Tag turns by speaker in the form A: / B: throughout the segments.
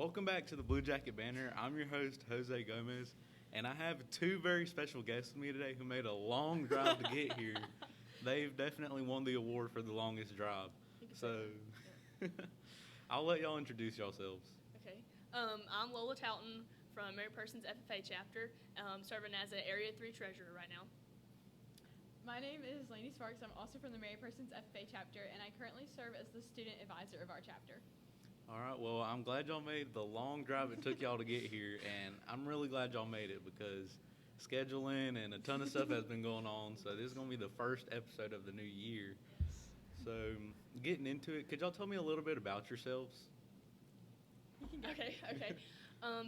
A: Welcome back to the Blue Jacket Banner. I'm your host, Jose Gomez, and I have two very special guests with me today who made a long drive to get here. They've definitely won the award for the longest drive. So I'll let y'all introduce yourselves.
B: Okay. I'm Lola Talton from Mary Person's FFA chapter, serving as an Area 3 treasurer right now.
C: My name is Laney. I'm also from the Mary Person's FFA chapter, and I currently serve as the student advisor of our chapter.
A: All right, well, I'm glad y'all made the long drive it took y'all to get here, and I'm really glad y'all made it because scheduling and a ton of stuff has been going on, so this is going to be the first episode of the new year. So, getting into it, could y'all tell me a little bit about yourselves?
B: Okay.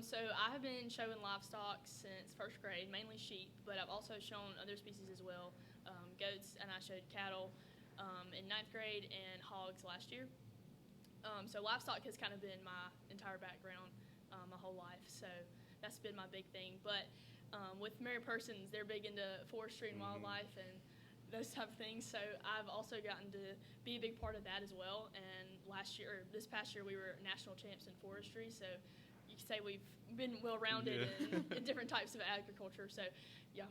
B: So I have been showing livestock since first grade, mainly sheep, but I've also shown other species as well, goats, and I showed cattle in ninth grade and hogs last year. So livestock has kind of been my entire background my whole life, so that's been my big thing. But with Mary Persons, they're big into forestry and wildlife and those type of things, so I've also gotten to be a big part of that as well. And this past year, we were national champs in forestry, so you could say we've been well-rounded in different types of agriculture, so yeah.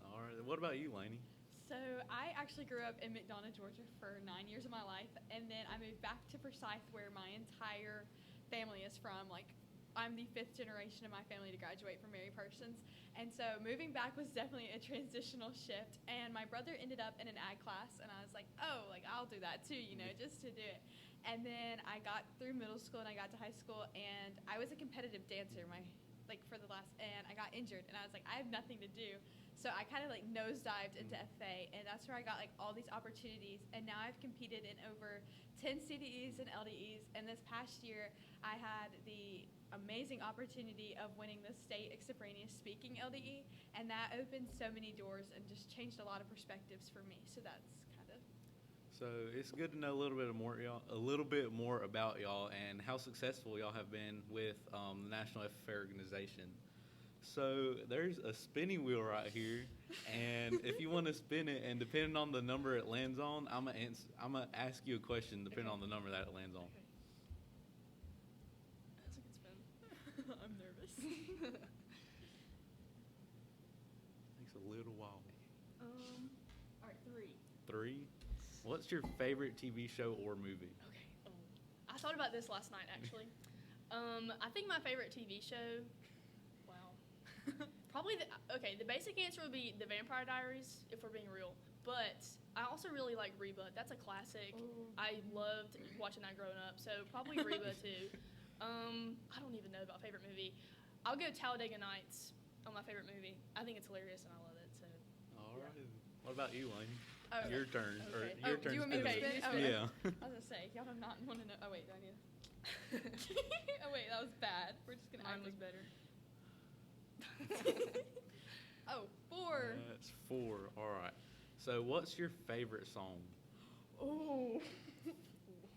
A: All right, what about you, Laney?
C: So I actually grew up in McDonough, Georgia for 9 years of my life, and then I moved back to Forsyth where my entire family is from. Like, I'm the fifth generation of my family to graduate from Mary Persons, and so moving back was definitely a transitional shift. And my brother ended up in an ag class, and I was like, oh, like I'll do that too, just to do it. And then I got through middle school and I got to high school, and I was a competitive dancer and I got injured, and I was like, I have nothing to do. So I kind of like nosedived into FFA, and that's where I got like all these opportunities. And now I've competed in over 10 CDEs and LDEs. And this past year, I had the amazing opportunity of winning the state extemporaneous speaking LDE, and that opened so many doors and just changed a lot of perspectives for me. So that's kind of.
A: So it's good to know a little bit more about y'all and how successful y'all have been with the National FFA organization. So there's a spinning wheel right here, and if you want to spin it, and depending on the number it lands on, I'm gonna ask you a question depending on the number that it lands on.
B: Okay. That's a good spin.
C: I'm nervous.
A: Takes a little while.
C: All right, 3.
A: 3. What's your favorite TV show or movie?
B: Okay. I thought about this last night, actually. I think my favorite TV show, probably the basic answer would be The Vampire Diaries, if we're being real. But I also really like Reba. That's a classic.
C: Ooh.
B: I loved watching that growing up, so probably Reba too. I don't even know about favorite movie. I'll go Talladega Nights on my favorite movie. I think it's hilarious and I love it. So.
A: All right. What about you, Lane?
C: Oh,
A: your turn.
C: Okay.
A: Or your turn.
C: Do you want me to spin? Oh,
A: yeah.
C: I was gonna say, y'all do not want to know. Oh wait, do I need? Oh wait, that was bad. We're just gonna.
B: Mine was better.
C: Oh, 4.
A: That's 4. All right. So, what's your favorite song?
C: Oh.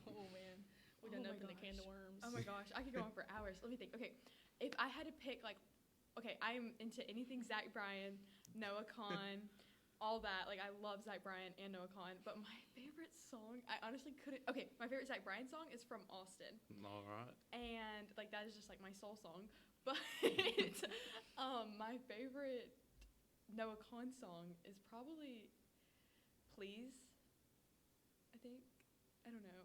B: Oh man, we done opened the can of worms.
C: Oh my gosh, I could go on for hours. Let me think. Okay, if I had to pick, I'm into anything Zach Bryan, Noah Kahan, all that. Like, I love Zach Bryan and Noah Kahan. But my favorite song, I honestly couldn't. Okay, my favorite Zach Bryan song is from Austin.
A: All right.
C: And like that is just like my soul song. But my favorite Noah Kahan song is probably Please, I think. I don't know.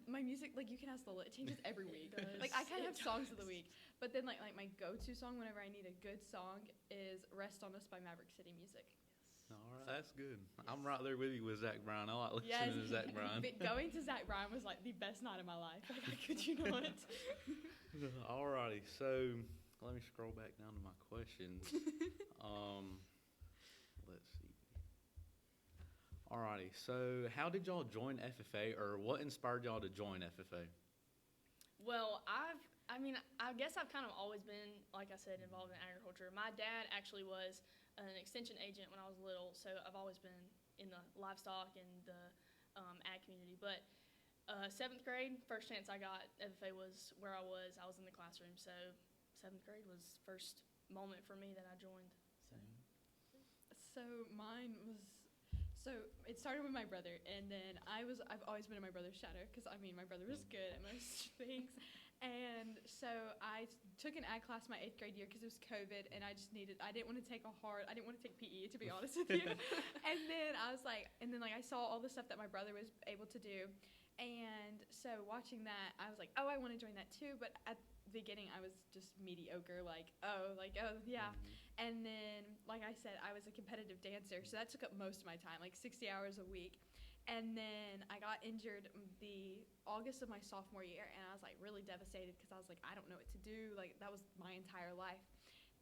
C: My music, like you can ask Lola, it changes every week. Like I kind of have songs of the week. But then like my go-to song whenever I need a good song is Rest on Us by Maverick City Music.
A: All right, that's good. Yes. I'm right there with you with Zach Bryan. I like listening to Zach Bryan.
C: Going to Zach Bryan was like the best night of my life. Like, how could you not?
A: All righty, so let me scroll back down to my questions. Let's see. All righty, so how did y'all join FFA, or what inspired y'all to join FFA?
B: Well, I guess I've kind of always been, like I said, involved in agriculture. My dad actually was an extension agent when I was little, so I've always been in the livestock and the ag community. But 7th grade, first chance I got FFA was where I was. I was in the classroom, so 7th grade was first moment for me that I joined.
C: So mine was. So it started with my brother, and then I've always been in my brother's shadow because my brother was good at most things, And so I took an ag class my 8th grade year because it was COVID, and I didn't want to take I didn't want to take PE, to be honest with you. And then I was like, I saw all the stuff that my brother was able to do. And so watching that, I was like, oh, I want to join that too. But at the beginning, I was just mediocre, oh, yeah. And then, like I said, I was a competitive dancer, so that took up most of my time, like 60 hours a week. And then I got injured the August of my sophomore year, and I was like really devastated because I was like, I don't know what to do. Like, that was my entire life.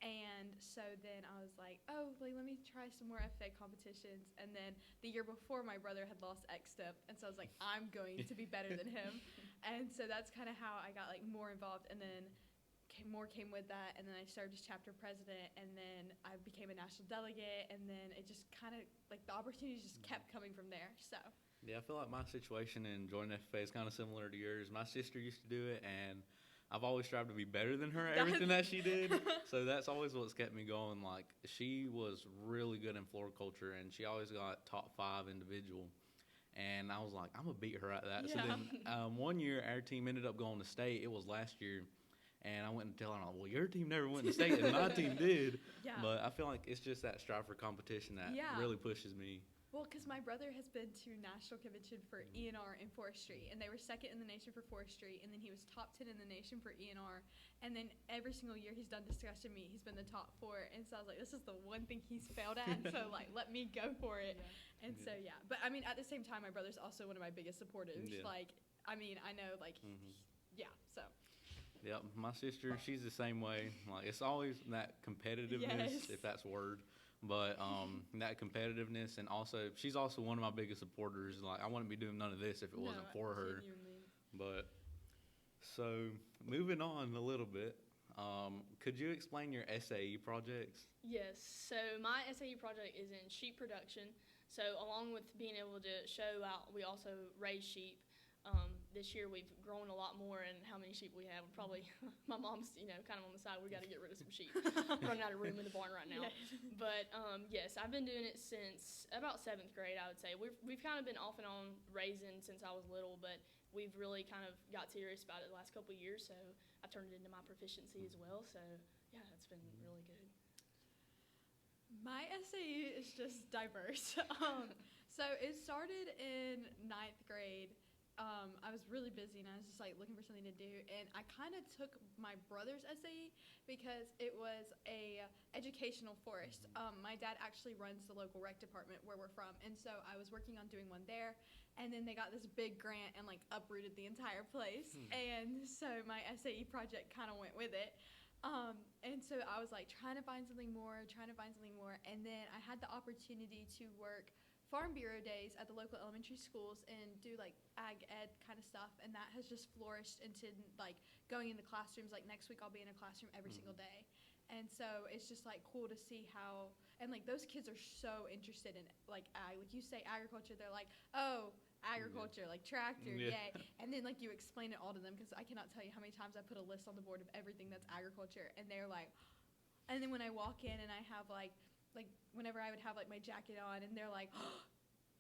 C: And so then I was like, oh, let me try some more FA competitions. And then the year before, my brother had lost X-Step, and so I was like, I'm going to be better than him. And so that's kind of how I got like more involved. And then more came with that, and then I served as chapter president, and then I became a national delegate, and then it just kind of like the opportunities just kept coming from there. So
A: Yeah, I feel like my situation in joining FFA is kind of similar to yours. My sister used to do it, and I've always strived to be better than her at everything that she did. So that's always what's kept me going. Like, she was really good in floriculture, and she always got top 5 individual. And I was like, I'm going to beat her at that.
C: Yeah.
A: So then one year, our team ended up going to state. It was last year. And I went and tell her, well, your team never went to state, and my team did.
C: Yeah.
A: But I feel like it's just that strive for competition that really pushes me.
C: Well, because my brother has been to national convention for ENR and forestry, and they were second in the nation for forestry, and then he was top 10 in the nation for ENR. And then every single year he's done discussion meet, he's been the top 4. And so I was like, this is the one thing he's failed at, so like let me go for it. Yeah. And so yeah, but I mean at the same time, my brother's also one of my biggest supporters.
A: Yeah.
C: Like, I mean, I know like yeah, so.
A: Yep, my sister, she's the same way. Like, it's always that competitiveness, if that's a word. But that competitiveness, and also, she's also one of my biggest supporters. Like, I wouldn't be doing none of this if it wasn't for her.
C: Genuinely.
A: But, so, moving on a little bit, could you explain your SAE projects?
B: Yes, so my SAE project is in sheep production. So along with being able to show out, we also raise sheep. This year we've grown a lot more, and how many sheep we have, probably, my mom's, kind of on the side, we got to get rid of some sheep. Running out of room in the barn right now. Yes. But yes, I've been doing it since about 7th grade, I would say. We've kind of been off and on raising since I was little, but we've really kind of got serious about it the last couple of years, so I've turned it into my proficiency as well. So yeah, it's been really good.
C: My SAE is just diverse. So it started in 9th grade. I was really busy, and I was just like looking for something to do, and I kind of took my brother's SAE because it was a educational forest. My dad actually runs the local rec department where we're from, and so I was working on doing one there, and then they got this big grant and like uprooted the entire place, and so my SAE project kind of went with it. And so I was like trying to find something more, and then I had the opportunity to work Farm Bureau days at the local elementary schools and do like ag ed kind of stuff, and that has just flourished into like going into classrooms. Like next week I'll be in a classroom every single day, and so it's just like cool to see how, and like those kids are so interested in like ag. Like you say agriculture, they're like, oh, agriculture, like tractor, yay. And then like you explain it all to them, because I cannot tell you how many times I put a list on the board of everything that's agriculture, and they're like, and then when I walk in and I have like whenever I would have like my jacket on, and they're like,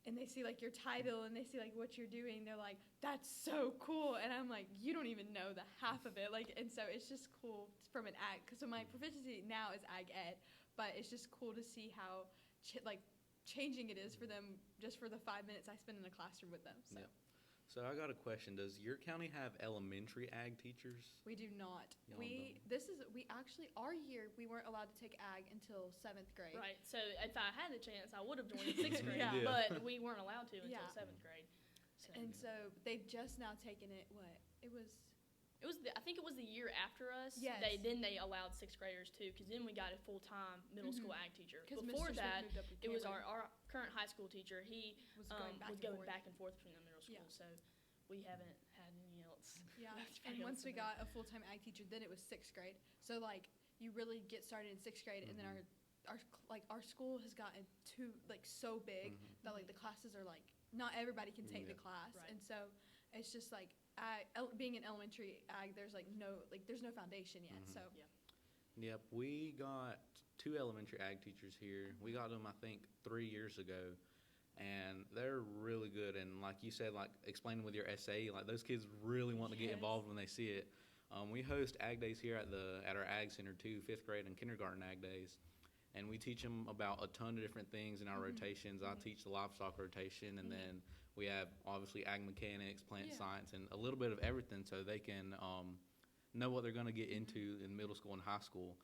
C: and they see like your title and they see like what you're doing, they're like, that's so cool. And I'm like, you don't even know the half of it. Like, and so it's just cool from an ag, because so my proficiency now is ag ed, but it's just cool to see how changing it is for them just for the 5 minutes I spend in the classroom with them. So.
A: Yeah. So I got a question. Does your county have elementary ag teachers?
C: We do not.
A: Y'all
C: Our year we weren't allowed to take ag until 7th grade.
B: Right. So if I had the chance, I would have joined in 6th grade,
C: Yeah.
B: But we weren't allowed to until 7th grade. So.
C: And so they've just now taken it.
B: I think it was the year after us.
C: Yes.
B: Then they allowed 6th graders too, because then we got a full-time middle school ag teacher. Before
C: Mr.
B: that,
C: Smith moved up to
B: it was
C: Cameron.
B: our current high school teacher. He
C: was
B: was
C: going
B: going back and forth between the middle school,
C: Yeah.
B: so we haven't had any else.
C: Yeah.
B: That's
C: And
B: pretty
C: once we
B: awesome.
C: got a full-time ag teacher, then it was 6th grade. So like you really get started in 6th grade, and then our school has gotten so big that like the classes are like not everybody can take the class,
B: Right.
C: and so it's just like being in elementary ag, there's no foundation yet. So
A: Yep, we got 2 elementary ag teachers here. We got them, I think, 3 years ago, and they're really good. And like you said, like explaining with your essay, like those kids really want to get
B: Yes.
A: involved when they see it. We host ag days here at our ag center too, 5th grade and kindergarten ag days, and we teach them about a ton of different things in our rotations. I teach the livestock rotation, and then we have obviously ag mechanics, plant science, and a little bit of everything, so they can know what they're going to get into in middle school and high school.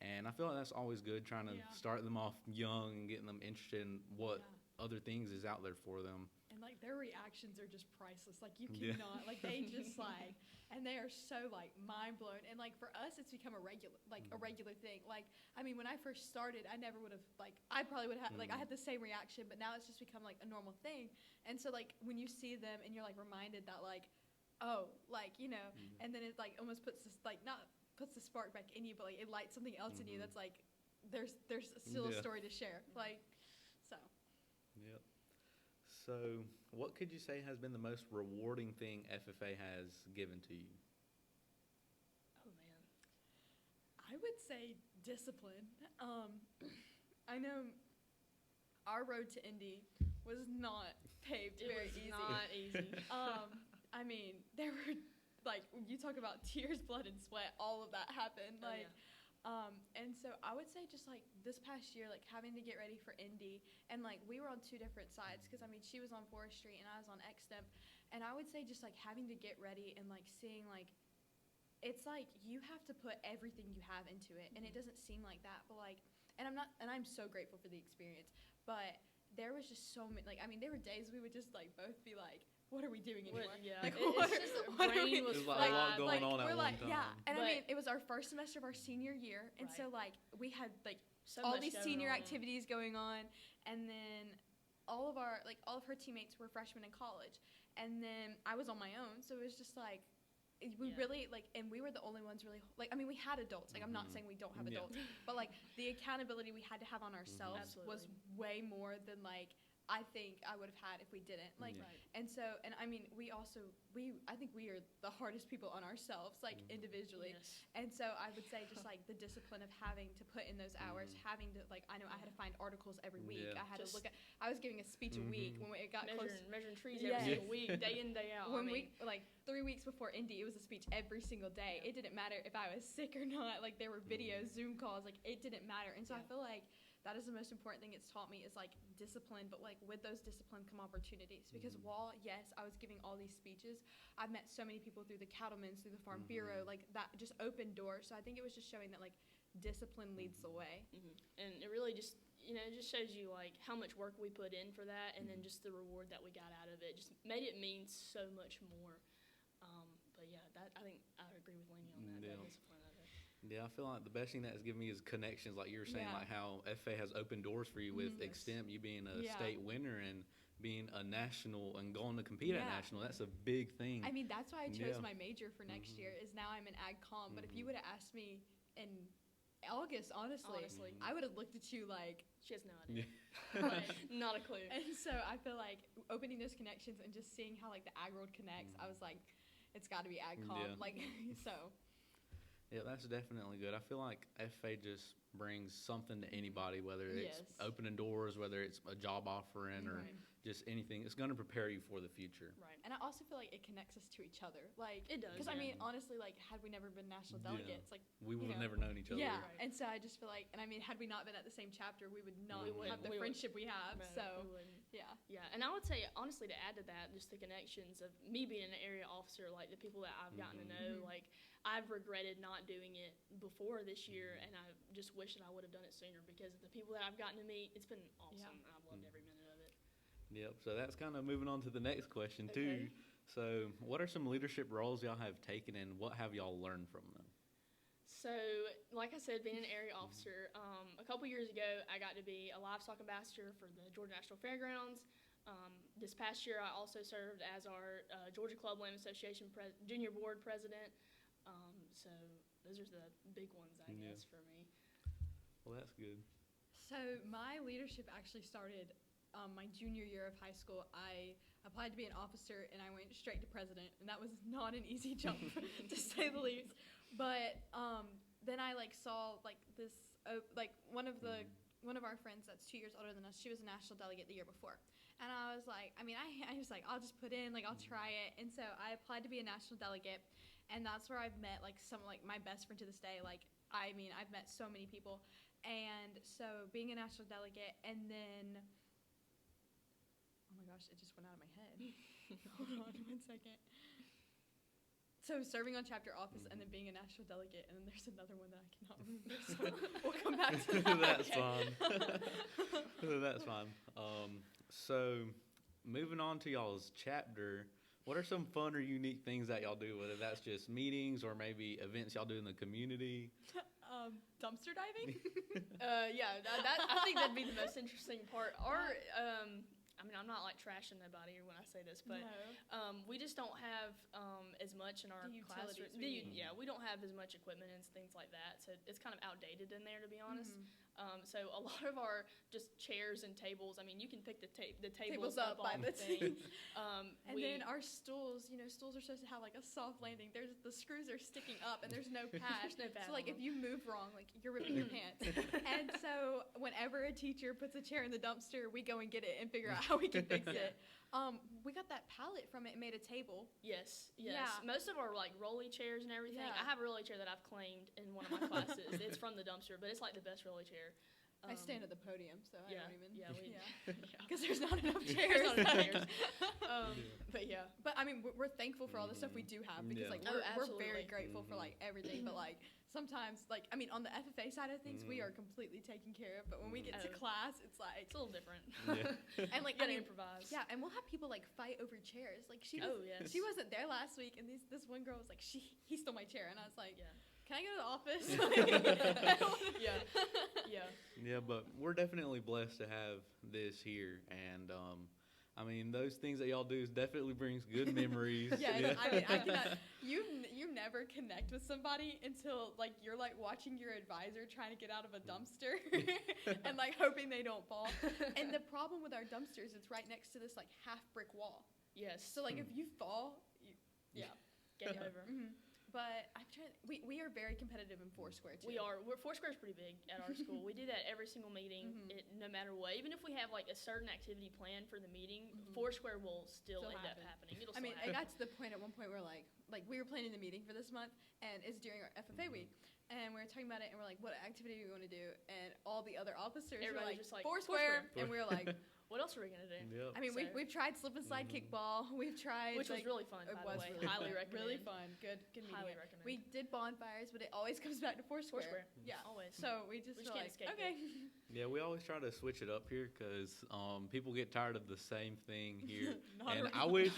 A: And I feel like that's always good, trying to start them off young and getting them interested in what other things is out there for them.
C: And like their reactions are just priceless. Like you cannot, like they just like, and they are so like mind blown. And like for us, it's become a regular thing. Like I mean, when I first started, I never would have like I probably would have like I had the same reaction, but now it's just become like a normal thing. And so like when you see them and you're like reminded that like, oh, like you know, and then it like almost puts this like not puts the spark back in you, but like it lights something else in you that's like there's still a story to share. Like so.
A: Yep. So, what could you say has been the most rewarding thing FFA has given to you?
B: Oh man,
C: I would say discipline. I know our road to Indy was not paved very easy.
B: It was not easy.
C: I mean, there were like you talk about tears, blood, and sweat. All of that happened.
B: Oh,
C: Like.
B: yeah.
C: And so I would say just like this past year, like having to get ready for Indy, and like we were on two different sides because I mean she was on forestry and I was on XSTEM, and I would say just like having to get ready and like seeing like it's like you have to put everything you have into it, and it doesn't seem like that, but like and I'm so grateful for the experience, but there was just so many like I mean there were days we would just like both be like, what are we doing anymore?
B: Yeah,
C: Like,
B: it's just
C: what are
B: brain
C: we-
B: was
A: There's like a lot
B: fried.
A: going on at
C: we're
A: one
C: like,
A: time.
C: yeah, and I
B: But-
C: mean, it was our first semester of our senior year, and so
B: Right.
C: like we had like
B: So
C: all
B: much
C: these
B: going
C: senior
B: on.
C: activities going on, and then all of her teammates were freshmen in college, and then I was on my own, so it was just like we really like, and we were the only ones really like. I mean, we had adults. Like I'm not saying we don't have
A: Yeah.
C: adults, but like the accountability we had to have on ourselves was
B: Absolutely.
C: way more than like I think I would have had if we didn't. Like,
A: Yeah.
B: Right.
C: and so, and I mean, I think we are the hardest people on ourselves, like individually.
B: Yes.
C: And so I would say just like the discipline of having to put in those hours, having to like, I know I had to find articles every week.
A: Yeah.
C: I had
B: Just-
C: to look at, I was giving a speech a week when it got close.
B: Measuring trees
C: Yes.
B: every single week, day in, day out.
C: When we, like 3 weeks before Indy, it was a speech every single day.
B: Yeah.
C: It didn't matter if I was sick or not. Like there were videos, Zoom calls, like it didn't matter. And so I
B: Yeah.
C: feel like that is the most important thing it's taught me is like discipline, but like with those discipline come opportunities. Because while yes, I was giving all these speeches, I've met so many people through the cattlemen's, through the farm bureau, like that just opened doors. So I think it was just showing that like discipline leads the way.
B: And it really just, it just shows you like how much work we put in for that, and then just the reward that we got out of it just made it mean so much more. But yeah, I think I agree with Laney on that.
A: Yeah.
B: That discipline of it.
A: Yeah, I feel like the best thing that has given me is connections, like you were saying,
C: Yeah.
A: like how FA has opened doors for you with
B: Yes.
A: XTEM, you being a
C: Yeah.
A: state winner and being a national and going to compete at
C: Yeah.
A: national. That's a big thing.
C: I mean, that's why I chose
A: Yeah.
C: my major for next year is now I'm in ag comm. But if you would have asked me in August, honestly, I would have looked at you like,
B: She has no idea.
C: Right.
B: Not a clue.
C: and so I feel like opening those connections and just seeing how like the ag world connects, I was like, it's got to be ag comm.
A: Yeah.
C: Like, so.
A: Yeah, that's definitely good. I feel like FA just brings something to anybody, whether it's
C: Yes.
A: opening doors, whether it's a job offering, or
C: Right.
A: just anything. It's going to prepare you for the future.
B: Right.
C: And I also feel like it connects us to each other. Like,
B: It does,
C: Because I
B: yeah.
C: mean, honestly, like, had we never been national
A: Yeah.
C: delegates, like,
A: We would
C: you
A: have
C: know,
A: never known each other.
C: yeah.
B: Right.
C: And so I just feel like, and I mean, had we not been at the same chapter, we would not
A: We wouldn't.
C: have the
B: We wouldn't.
C: friendship we have.
B: Right,
C: So,
B: we wouldn't.
C: yeah.
B: Yeah, and I would say honestly to add to that, just the connections of me being an area officer, like the people that I've gotten to know, like I've regretted not doing it before this year, and I just wish that I would have done it sooner because the people that I've gotten to meet, it's been awesome.
C: Yeah.
B: I've loved every minute of it.
A: Yep. So that's kind of moving on to the next question too.
B: Okay.
A: So, what are some leadership roles y'all have taken, and what have y'all learned from them?
B: So, like I said, being an area officer, a couple years ago, I got to be a livestock ambassador for the Georgia National Fairgrounds. This past year, I also served as our Georgia Club Land Association junior board president. So those are the big ones, I
A: Yeah.
B: guess, for me.
A: Well, that's good.
C: So my leadership actually started my junior year of high school. I applied to be an officer, and I went straight to president, and that was not an easy jump, to say the least. But then I like saw like this like one of our friends that's 2 years older than us. She was a national delegate the year before, and I was like, I was like, I'll just put in, like I'll try it. And so I applied to be a national delegate, and that's where I've met like some like my best friend to this day. Like I mean, I've met so many people, and so being a national delegate, and then oh my gosh, it just went out of my head. Hold on 1 second. So serving on chapter office, and then being a national delegate, and then there's another one that I cannot remember. So we'll come back to that.
A: That's fine. That's fine. So moving on to y'all's chapter, what are some fun or unique things that y'all do? Whether that's just meetings or maybe events y'all do in the community.
C: Dumpster diving.
B: Yeah, I think that'd be the most interesting part. I mean, I'm not like trashing nobody when I say this, but we just don't have as much in our classroom. Yeah, we don't have as much equipment and things like that, so it's kind of outdated in there, to be honest. So a lot of our just chairs and tables. I mean, you can pick the tables up
C: by
B: on
C: the
B: thing.
C: And then our stools, stools are supposed to have like a soft landing. The screws are sticking up, and there's no pad.
B: There's no pad
C: So like if you move wrong, like you're ripping your pants. And so whenever a teacher puts a chair in the dumpster, we go and get it and figure out how we can fix it. We got that pallet from it and made a table.
B: Yes.
C: Yeah.
B: Most of our like rolly chairs and everything.
C: Yeah.
B: I have a rolly chair that I've claimed in one of my classes. It's from the dumpster, but it's like the best rolly chair.
C: I stand at the podium, so I don't even. Because there's not enough chairs.
B: There's not enough chairs. But yeah.
C: But I mean, we're thankful for all the stuff we do have because like we're very grateful for like everything. But like sometimes, like I mean, on the FFA side of things, we are completely taken care of. But when we get to class, it's like
B: it's a little different.
C: And like
B: you gotta improvise.
C: Yeah, and we'll have people like fight over chairs. Like she wasn't there last week, and this one girl was like, he stole my chair, and I was like, can I go to the office?
A: Yeah, but we're definitely blessed to have this here, and I mean, those things that y'all do definitely brings good memories.
C: I mean, I cannot. You never connect with somebody until like you're like watching your advisor trying to get out of a dumpster and like hoping they don't fall. And the problem with our dumpsters, it's right next to this like half brick wall.
B: Yes.
C: So like if you fall,
B: game over.
C: But I'm trying. We are very competitive in Foursquare too.
B: We are. Foursquare is pretty big at our school. We do that every single meeting, no matter what. Even if we have like a certain activity planned for the meeting, Foursquare will still end up happening.
C: I mean, it got to the point at one point where like we were planning the meeting for this month, and it's during our FFA week, and we were talking about it, and we're like, what activity do we want to do? And all the other officers were like,
B: just like
C: Foursquare, and we were like.
B: What else are we gonna do?
A: Yep.
C: I mean, we've tried slip and slide kickball. We've tried,
B: which was really fun. By the way, highly recommend.
C: Really fun. Good meeting.
B: Highly recommend.
C: We did bonfires, but it always comes back to Foursquare.
B: Yeah, always.
C: So we just
B: can't escape
C: okay.
A: Yeah, we always try to switch it up here because people get tired of the same thing here. And I wish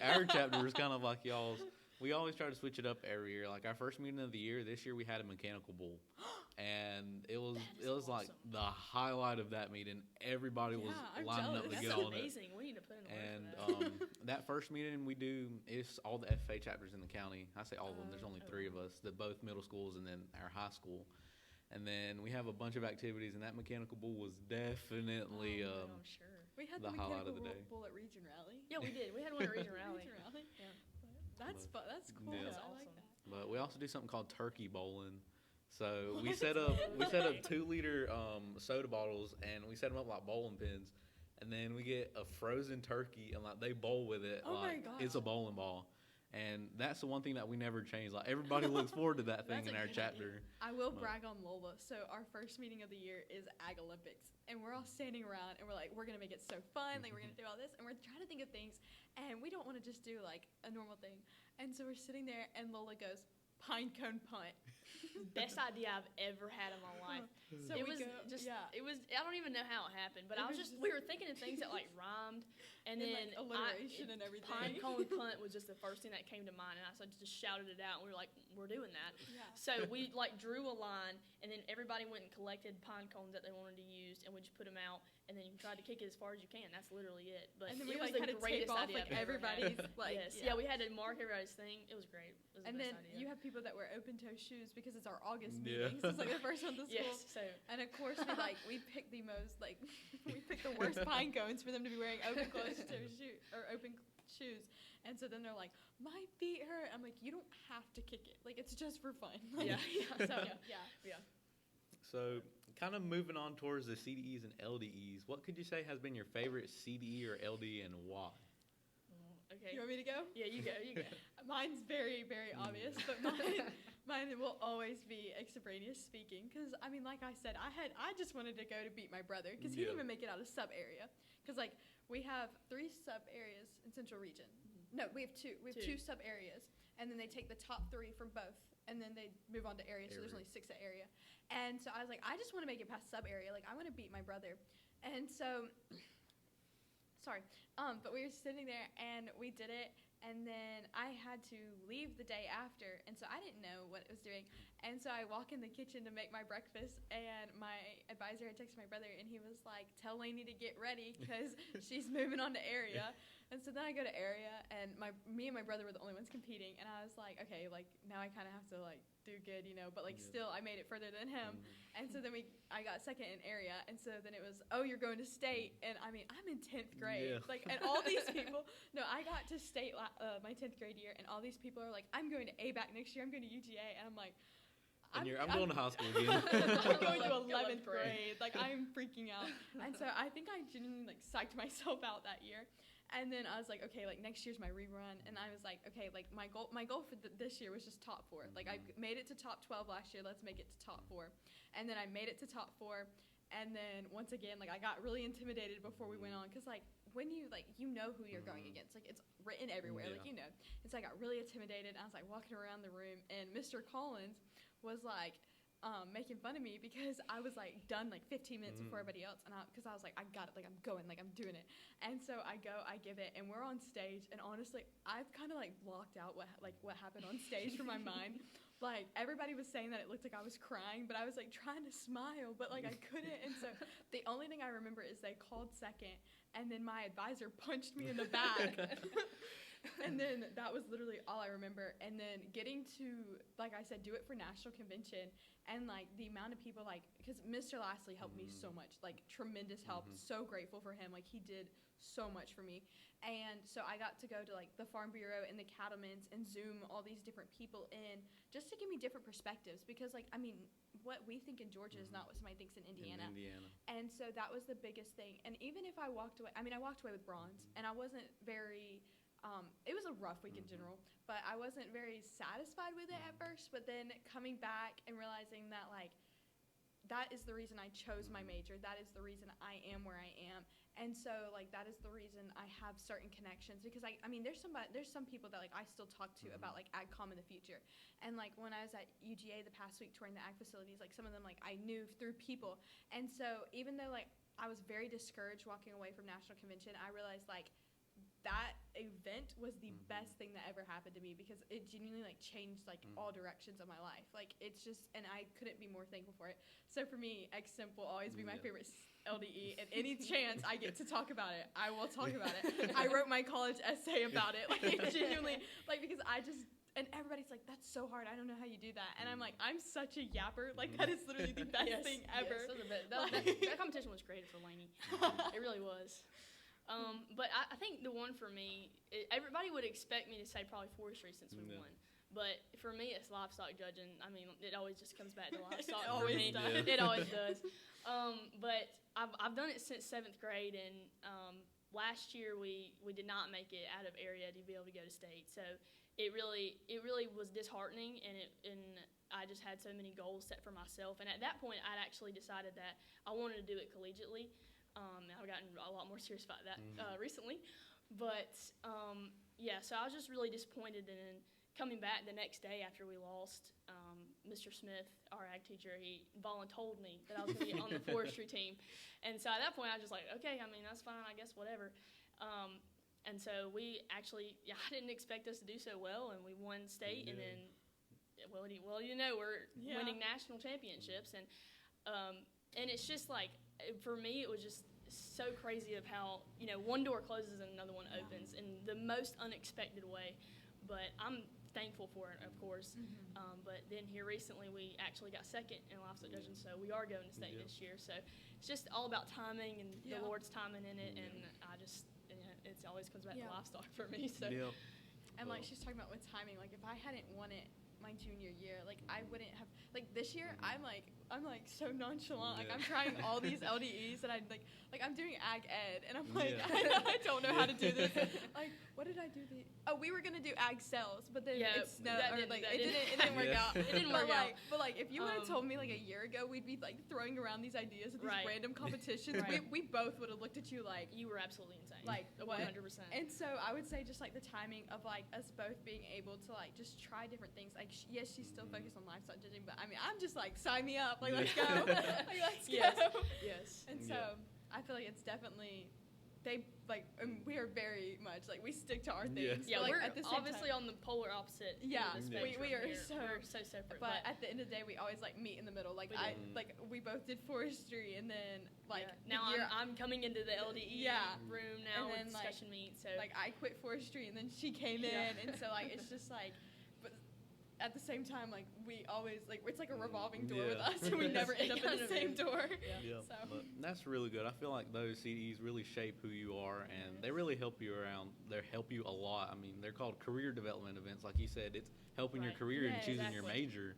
A: our chapter was kind of like y'all's. We always try to switch it up every year. Like our first meeting of the year, this year we had a mechanical bull, and it was
B: awesome.
A: like the highlight of that meeting. Everybody was lining up to
B: That's
A: get on it.
B: That's amazing. We need to put in the
A: work for that. That first meeting we do is all the FFA chapters in the county. I say all of them. There's only 3 of us, both middle schools and then our high school. And then we have a bunch of activities, and that mechanical bull was definitely
B: I'm sure.
C: We had
A: the highlight of the day.
C: Bull at Region Rally.
B: Yeah, we did. We had one at Region Rally.
C: Yeah. That's fun. That's cool.
A: Yeah.
C: I like that.
A: But we also do something called turkey bowling. So we set up 2-liter soda bottles, and we set them up like bowling pins, and then we get a frozen turkey, and like they bowl with it.
C: Oh
A: like
C: my gosh.
A: It's a bowling ball. And that's the one thing that we never change. Like everybody looks forward to that thing in our chapter.
C: I will brag on Lola. So our first meeting of the year is Ag Olympics, and we're all standing around, and we're like, we're gonna make it so fun. Like we're gonna do all this, and we're trying to think of things, and we don't want to just do like a normal thing. And so we're sitting there, and Lola goes, pine cone punt.
B: Best idea I've ever had in my life.
C: So
B: it was I don't even know how it happened, but we were thinking of things that like rhymed, and then
C: like alliteration and everything.
B: Pine cone punt was just the first thing that came to mind, and I just shouted it out, and we were like, we're doing that.
C: Yeah.
B: So we like drew a line, and then everybody went and collected pine cones that they wanted to use, and we just put them out, and then you tried to kick it as far as you can. That's literally it. But
C: and then
B: it
C: we
B: was
C: like
B: the
C: had to
B: greatest
C: tape off
B: idea
C: like everybody's like
B: we had to mark everybody's thing. It was great. It was
C: and
B: the
C: then
B: best idea.
C: you have people that wear open toe shoes because it's our August meeting. So it's like the first one of the school.
B: Yes. So
C: and of course we picked the most we picked the worst pine cones for them to be wearing open shoes. And so then they're like, my feet hurt. I'm like, you don't have to kick it. Like it's just for fun. Like,
A: So kind of moving on towards the CDEs and LDEs, what could you say has been your favorite CDE or LDE and why?
B: okay. Okay.
C: You want me to go?
B: Yeah, you go. You go.
C: Mine's very, very obvious, but mine will always be extemporaneous speaking. Because, I mean, like I said, I just wanted to go to beat my brother because he didn't even make it out of sub area. Because, like, we have 3 sub areas in Central Region. No, we have 2. We have 2 sub areas. And then they take the top 3 from both. And then they move on to area. So there's only 6 at area. And so I was like, I just want to make it past sub area. Like, I want to beat my brother. And so, sorry. But we were sitting there and we did it. And then I had to leave the day after, and so I didn't know what it was doing. And so I walk in the kitchen to make my breakfast, and my advisor had texted my brother, and he was like, tell Laney to get ready because she's moving on to area. And so then I go to area, and me and my brother were the only ones competing, and I was like, okay, like, now I kind of have to, like, do good, you know, but, like, still I made it further than him. And so then I got second in area, and so then it was, oh, you're going to state, and I mean, I'm in 10th grade. Like, and all these people, no, I got to state my 10th grade year, and all these people are like, I'm going to ABAC next year, I'm going to UGA, and I'm like,
A: I'm going to high school again.
C: I'm going to 11th grade. Like, I'm freaking out. And so I think I genuinely, like, psyched myself out that year. And then I was like, okay, like, next year's my rerun. And I was like, okay, like, my goal for this year was just top 4. Like, I made it to top 12 last year. Let's make it to top 4. And then I made it to top 4. And then, once again, like, I got really intimidated before we went on. Because, like, when you, like, you know who you're going against. Like, it's written everywhere. Like, you know. And so I got really intimidated. I was, like, walking around the room. And Mr. Collins was, like, making fun of me because I was, like, done, like, 15 minutes before everybody else. And because I was like, I got it. Like, I'm going. Like, I'm doing it. And so I go, I give it. And we're on stage. And honestly, I've kind of, like, blocked out what happened on stage from my mind. Like, everybody was saying that it looked like I was crying. But I was, like, trying to smile. But, like, I couldn't. And so the only thing I remember is they called second. And then my advisor punched me in the back. And then that was literally all I remember. And then getting to, like I said, do it for national convention. And, like, the amount of people, like, because Mr. Lastly helped me so much. Like, tremendous help. So grateful for him. Like, he did so much for me. And so I got to go to, like, the Farm Bureau and the Cattlemen's and Zoom all these different people in just to give me different perspectives. Because, like, I mean, what we think in Georgia is not what somebody thinks in Indiana. And so that was the biggest thing. And even if I walked away, I mean, I walked away with bronze. And I wasn't very... it was a rough week in general, but I wasn't very satisfied with it at first. But then coming back and realizing that, like, that is the reason I chose my major. That is the reason I am where I am. And so, like, that is the reason I have certain connections. Because, I mean, there's some people that, like, I still talk to about, like, AgCom in the future. And, like, when I was at UGA the past week touring the ag facilities, like, some of them, like, I knew through people. And so even though, like, I was very discouraged walking away from National Convention, I realized, like, that event was the best thing that ever happened to me because it genuinely, like, changed, like, all directions of my life. Like, it's just, and I couldn't be more thankful for it. So for me, XSimp will always be my favorite LDE, and any chance I get to talk about it, I will talk about it. I wrote my college essay about it, like, genuinely, like, because I just, and everybody's like, that's so hard, I don't know how you do that. And I'm like, I'm such a yapper, like, that is literally the best thing ever.
B: Yes, that competition was created for Laney. It really was. But I think the one for me, everybody would expect me to say probably forestry since we won. But for me, it's livestock judging. I mean, it always just comes back to livestock. It always does. It always does. But I've done it since 7th grade, and last year we did not make it out of area to be able to go to state. So it really was disheartening, and I just had so many goals set for myself. And at that point, I'd actually decided that I wanted to do it collegiately. I've gotten a lot more serious about that recently. But, yeah, so I was just really disappointed. And then coming back the next day after we lost, Mr. Smith, our ag teacher, he voluntold me that I was going to be on the forestry team. And so at that point, I was just like, okay, I mean, that's fine, I guess, whatever. And so we actually, I didn't expect us to do so well, and we won state. And then, well, you know, we're winning national championships. And it's just like, for me, it was just so crazy of how, you know, one door closes and another one opens in the most unexpected way. But I'm thankful for it, of course. But then here recently, we actually got second in livestock judging, so we are going to state this year. So it's just all about timing and the Lord's timing in it. And I just, it always comes back to livestock for me. So.
C: And, like, she's talking about with timing. Like, if I hadn't won it my junior year, like I wouldn't have like this year. I'm like so nonchalant. Like I'm trying all these LDEs and I'm like I'm doing ag ed and I'm like I don't know how to do this. Like what did I do? We were gonna do ag sales, but then it snowed or like it didn't work out.
B: It didn't work out.
C: But like if you would have told me like a year ago we'd be like throwing around these ideas at these random competitions, we both would have looked at you like
B: you were absolutely insane.
C: Like
B: 100%.
C: And so I would say just like the timing of like us both being able to like just try different things. Like yes, she's still focused on livestock judging, but I mean I'm just like sign me up. Like let's go. Like let's go.
B: Yes.
C: And so I feel like it's definitely we are very much like we stick to our things.
B: Yeah,
C: but, like,
B: we're
C: at the same
B: obviously
C: time,
B: on the polar opposite.
C: Yeah,
B: end of the
C: we are
B: spectrum here. We're so separate.
C: But at the end of the day, we always like meet in the middle. Like we both did forestry, and then
B: now I'm coming into the LDE room now
C: and then,
B: with discussion meet. So
C: like I quit forestry, and then she came in, and so like it's just like, but at the same time, like we always like it's like a revolving door with us, and we never end up in the same door.
A: Yeah.
C: So
A: But that's really good. I feel like those CDs really shape who you are, and they really help you around. They help you a lot. I mean, they're called career development events. Like you said, it's helping your career and choosing your major.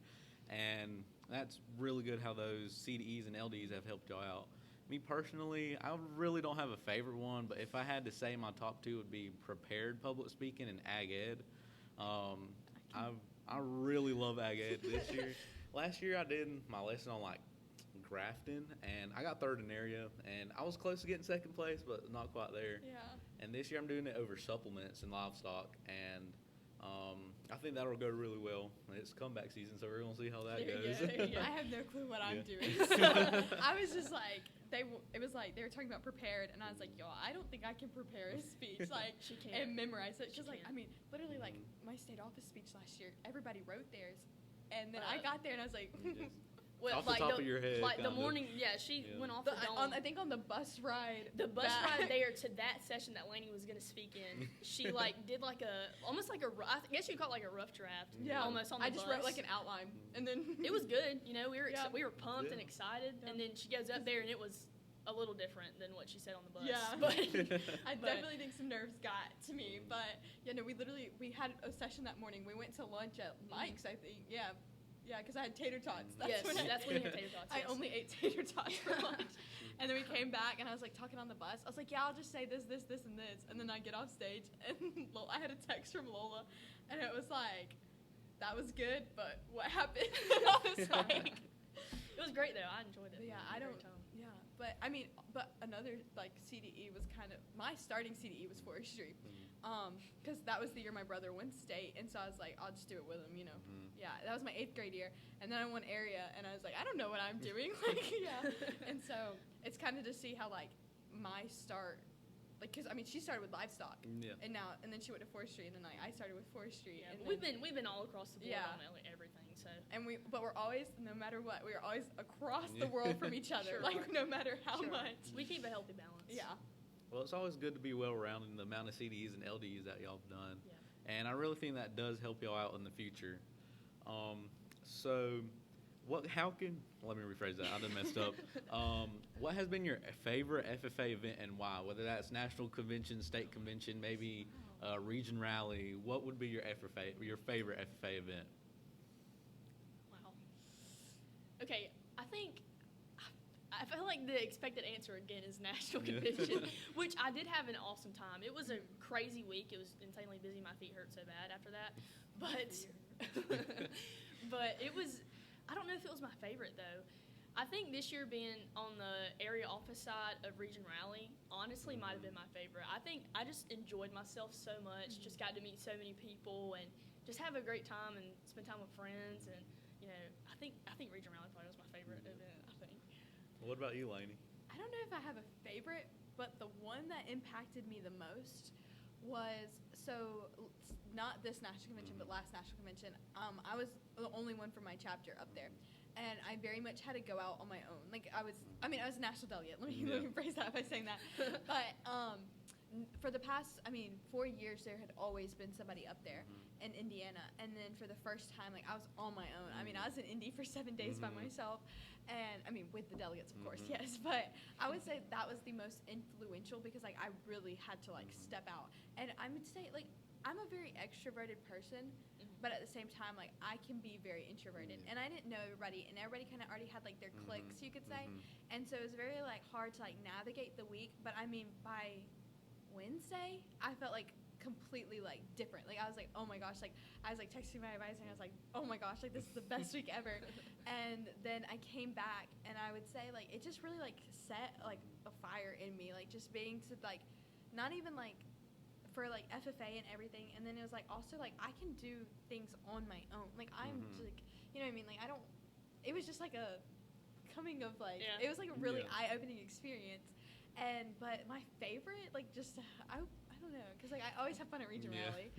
A: And that's really good how those CDEs and LDs have helped y'all out. Me personally, I really don't have a favorite one, but if I had to say my top two would be prepared public speaking and ag ed. I really love ag ed this year. Last year I did my lesson on like grafting, and I got third in area, and I was close to getting second place, but not quite there.
C: yeah.
A: And this year I'm doing it over supplements and livestock, and I think that'll go really well. It's comeback season, so we're gonna see how that goes.
C: I have no clue what I'm doing. So I was just like, it was like they were talking about prepared, and I was like, yo, I don't think I can prepare a speech like
B: She can.
C: and memorize it. Because like
B: can.
C: I mean, literally like my state office speech last year, everybody wrote theirs, and then I got there and I was like.
B: Well,
A: Off the top of your head,
B: like the
A: kinda.
B: morning, she went off the dome.
C: I think on the bus ride.
B: The bus ride there to that session that Laney was gonna speak in, she like did like almost like I guess you'd call it like a rough draft.
C: Yeah,
B: almost on the
C: I just
B: bus.
C: wrote like an outline, and then
B: It was good, you know. We were we were pumped and
A: Yeah.
B: excited, and then she goes up there and it was a little different than what she said on the bus.
C: Yeah.
B: but
C: I definitely think some nerves got to me, but we had a session that morning. We went to lunch at Mike's, I think. Yeah, because I had tater tots. That's when
B: you had tater tots.
C: I only ate tater tots for lunch. And then we came back, and I was like talking on the bus. I was like, yeah, I'll just say this, this, this, and this. And then I get off stage, and I had a text from Lola, and it was like, that was good, but what happened? I was like,
B: it was great though. I enjoyed it.
C: but yeah,
B: It was a
C: I
B: great
C: don't.
B: time.
C: Yeah, but I mean, but another like CDE was kind of my starting CDE was forestry, because that was the year my brother won state, and so I was like, I'll just do it with him, you know. Yeah, that was my 8th grade year, and then I won area, and I was like, I don't know what I'm doing, like and so it's kind of to see how like my start, like, because I mean she started with livestock, and then she went to forestry, and then like I started with forestry.
B: Yeah,
C: and
B: but we've been all across the board on everything. So
C: but we're always, no matter what, we're always across the world from each other, like no matter how much.
B: We keep a healthy balance.
C: Yeah.
A: Well, it's always good to be well-rounded in the amount of CDs and LDs that y'all have done.
B: Yeah.
A: And I really think that does help y'all out in the future. Let me rephrase that. I done messed up. What has been your favorite FFA event and why? Whether that's national convention, state convention, maybe region rally. What would be your favorite FFA event?
B: Wow. Okay, I feel like the expected answer again is national convention, which I did have an awesome time. It was a crazy week. It was insanely busy. My feet hurt so bad after that, but it was. I don't know if it was my favorite though. I think this year being on the area office side of Region Rally honestly might have been my favorite. I think I just enjoyed myself so much. Just got to meet so many people and just have a great time and spend time with friends. And you know, I think Region Rally probably was my favorite event. I think.
A: What about you, Laney?
C: I don't know if I have a favorite, but the one that impacted me the most was not this national convention, but last national convention. I was the only one from my chapter up there, and I very much had to go out on my own. Like I was a national delegate. Let me phrase that by saying that. But for the past, 4 years, there had always been somebody up there in Indiana, and then for the first time, like I was on my own. I was in Indy for 7 days by myself, and with the delegates, of course, yes. But I would say that was the most influential because like I really had to like step out, and I would say like I'm a very extroverted person, but at the same time, like, I can be very introverted.
A: Yeah.
C: And I didn't know everybody, and everybody kind of already had, like, their cliques, you could say.
A: Mhm.
C: And so it was very, like, hard to, like, navigate the week. But, I mean, by Wednesday, I felt, like, completely, like, different. Like, I was like, oh, my gosh. Like, I was, like, texting my advisor, and I was like, oh, my gosh. Like, this is the best week ever. And then I came back, and I would say, like, it just really, like, set, like, a fire in me. Like, just being to, like, not even, like, for like FFA and everything, and then it was like also like I can do things on my own. Like I'm just, like, you know what I mean? Like I don't. It was just like a coming of like it was like a really eye-opening experience. But my favorite like just I don't know because like I always have fun at Region Rally.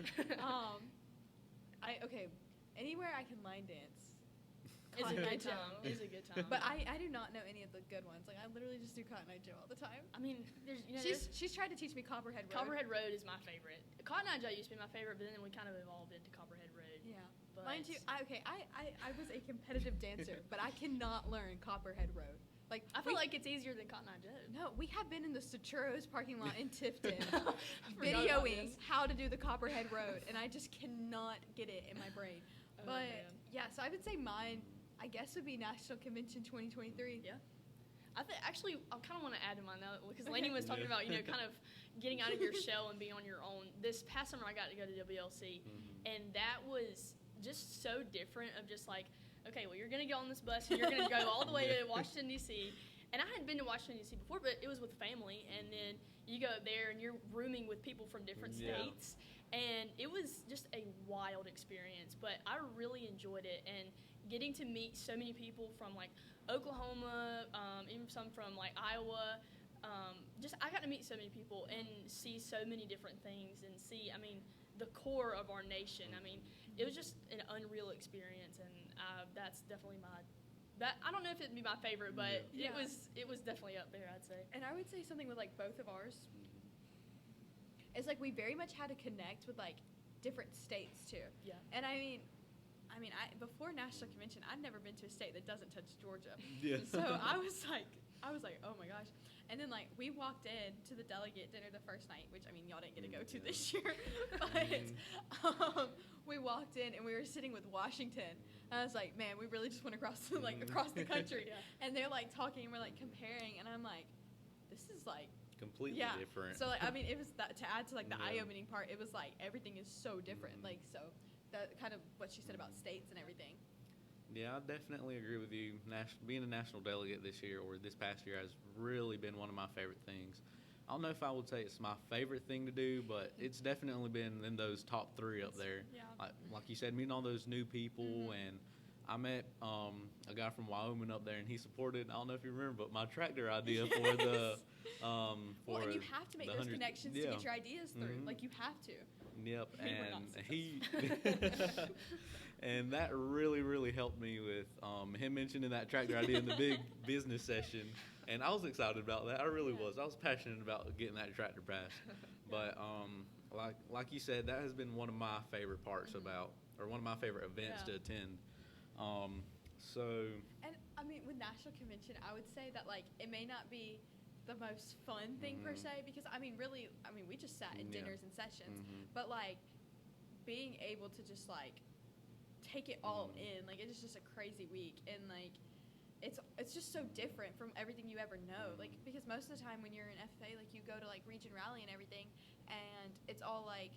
C: Anywhere I can line dance.
B: It's a good time. It's a good time.
C: But I do not know any of the good ones. Like I literally just do Cotton Eye Joe all the time.
B: I mean, there's
C: she's tried to teach me Copperhead Road.
B: Copperhead Road is my favorite. Cotton Eye Joe used to be my favorite, but then we kind of evolved into Copperhead Road.
C: Yeah.
B: But
C: Mine too. I was a competitive dancer, but I cannot learn Copperhead Road. Like
B: I feel like it's easier than Cotton Eye Joe.
C: No, we have been in the Churros parking lot in Tifton
B: videoing
C: how to do the Copperhead Road, and I just cannot get it in my brain. But yeah, so I would say mine, I guess, would be National Convention 2023.
B: Yeah. I kind of want to add to mine now because Laney was talking about, kind of getting out of your shell and being on your own. This past summer, I got to go to WLC, and that was just so different of just like, okay, well, you're going to get on this bus and you're going to go all the way to Washington, D.C. And I hadn't been to Washington, D.C. before, but it was with family, and then you go there and you're rooming with people from different states. And it was just a wild experience, but I really enjoyed it. And getting to meet so many people from like Oklahoma, even some from like Iowa, I got to meet so many people and see so many different things and see, I mean, the core of our nation. I mean, it was just an unreal experience, and that's definitely I don't know if it'd be my favorite, but it was definitely up there, I'd say.
C: And I would say something with like both of ours. It's like we very much had to connect with like different states too.
B: Yeah.
C: And I mean, before National Convention, I'd never been to a state that doesn't touch Georgia.
A: Yeah.
C: So I was like, oh my gosh. And then like we walked in to the delegate dinner the first night, which I mean y'all didn't get to go to this year, but we walked in and we were sitting with Washington. And I was like, man, we really just went across across the country. And they're like talking and we're like comparing, and I'm like, this is like
A: completely different.
C: So like I mean, it was that to add to like the eye-opening part. It was like everything is so different. Like so that kind of what she said about states and everything.
A: Yeah, I definitely agree with you. Being a national delegate this year or this past year has really been one of my favorite things. I don't know if I would say it's my favorite thing to do, but it's definitely been in those top three up there.
C: Yeah.
A: Like you said, meeting all those new people, and I met a guy from Wyoming up there, and he supported, I don't know if you remember, but my tractor idea for the
C: well, and you have to make those connections to get your ideas through. Like you have to.
A: Yep, and that really, really helped me with him mentioning that tractor idea in the big business session, and I was excited about that. I really was. I was passionate about getting that tractor passed. But like you said, that has been one of my favorite parts or one of my favorite events to attend.
C: And I mean, with National Convention, I would say that like it may not be the most fun thing per se, because I mean we just sat in dinners and sessions, but like being able to just like take it all in, like it's just a crazy week, and like it's just so different from everything you ever know, like because most of the time when you're in FFA, like you go to like Region Rally and everything, and it's all like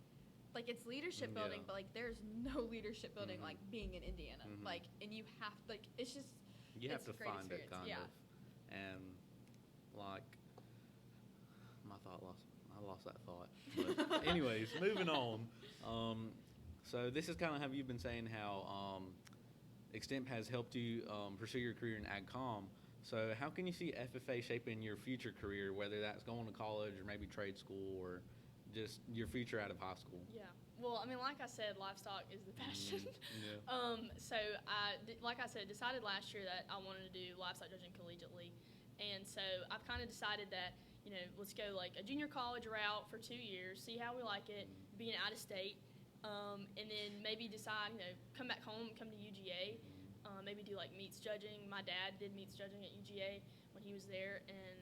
C: it's leadership building, but like there's no leadership building like being in Indiana, like, and you have like it's just
A: you have to find
C: experience.
A: it kind of, and like I lost that thought. But anyways, moving on. So this is kind of how you've been saying how Extemp has helped you pursue your career in AgCom. So how can you see FFA shaping your future career, whether that's going to college or maybe trade school or just your future out of high school?
B: Yeah. Well, I mean, like I said, livestock is the passion. So like I said, decided last year that I wanted to do livestock judging collegiately. And so I've kind of decided that, let's go like a junior college route for 2 years, see how we like it, being out of state, and then maybe decide, come back home, come to UGA, maybe do like meats judging. My dad did meats judging at UGA when he was there, and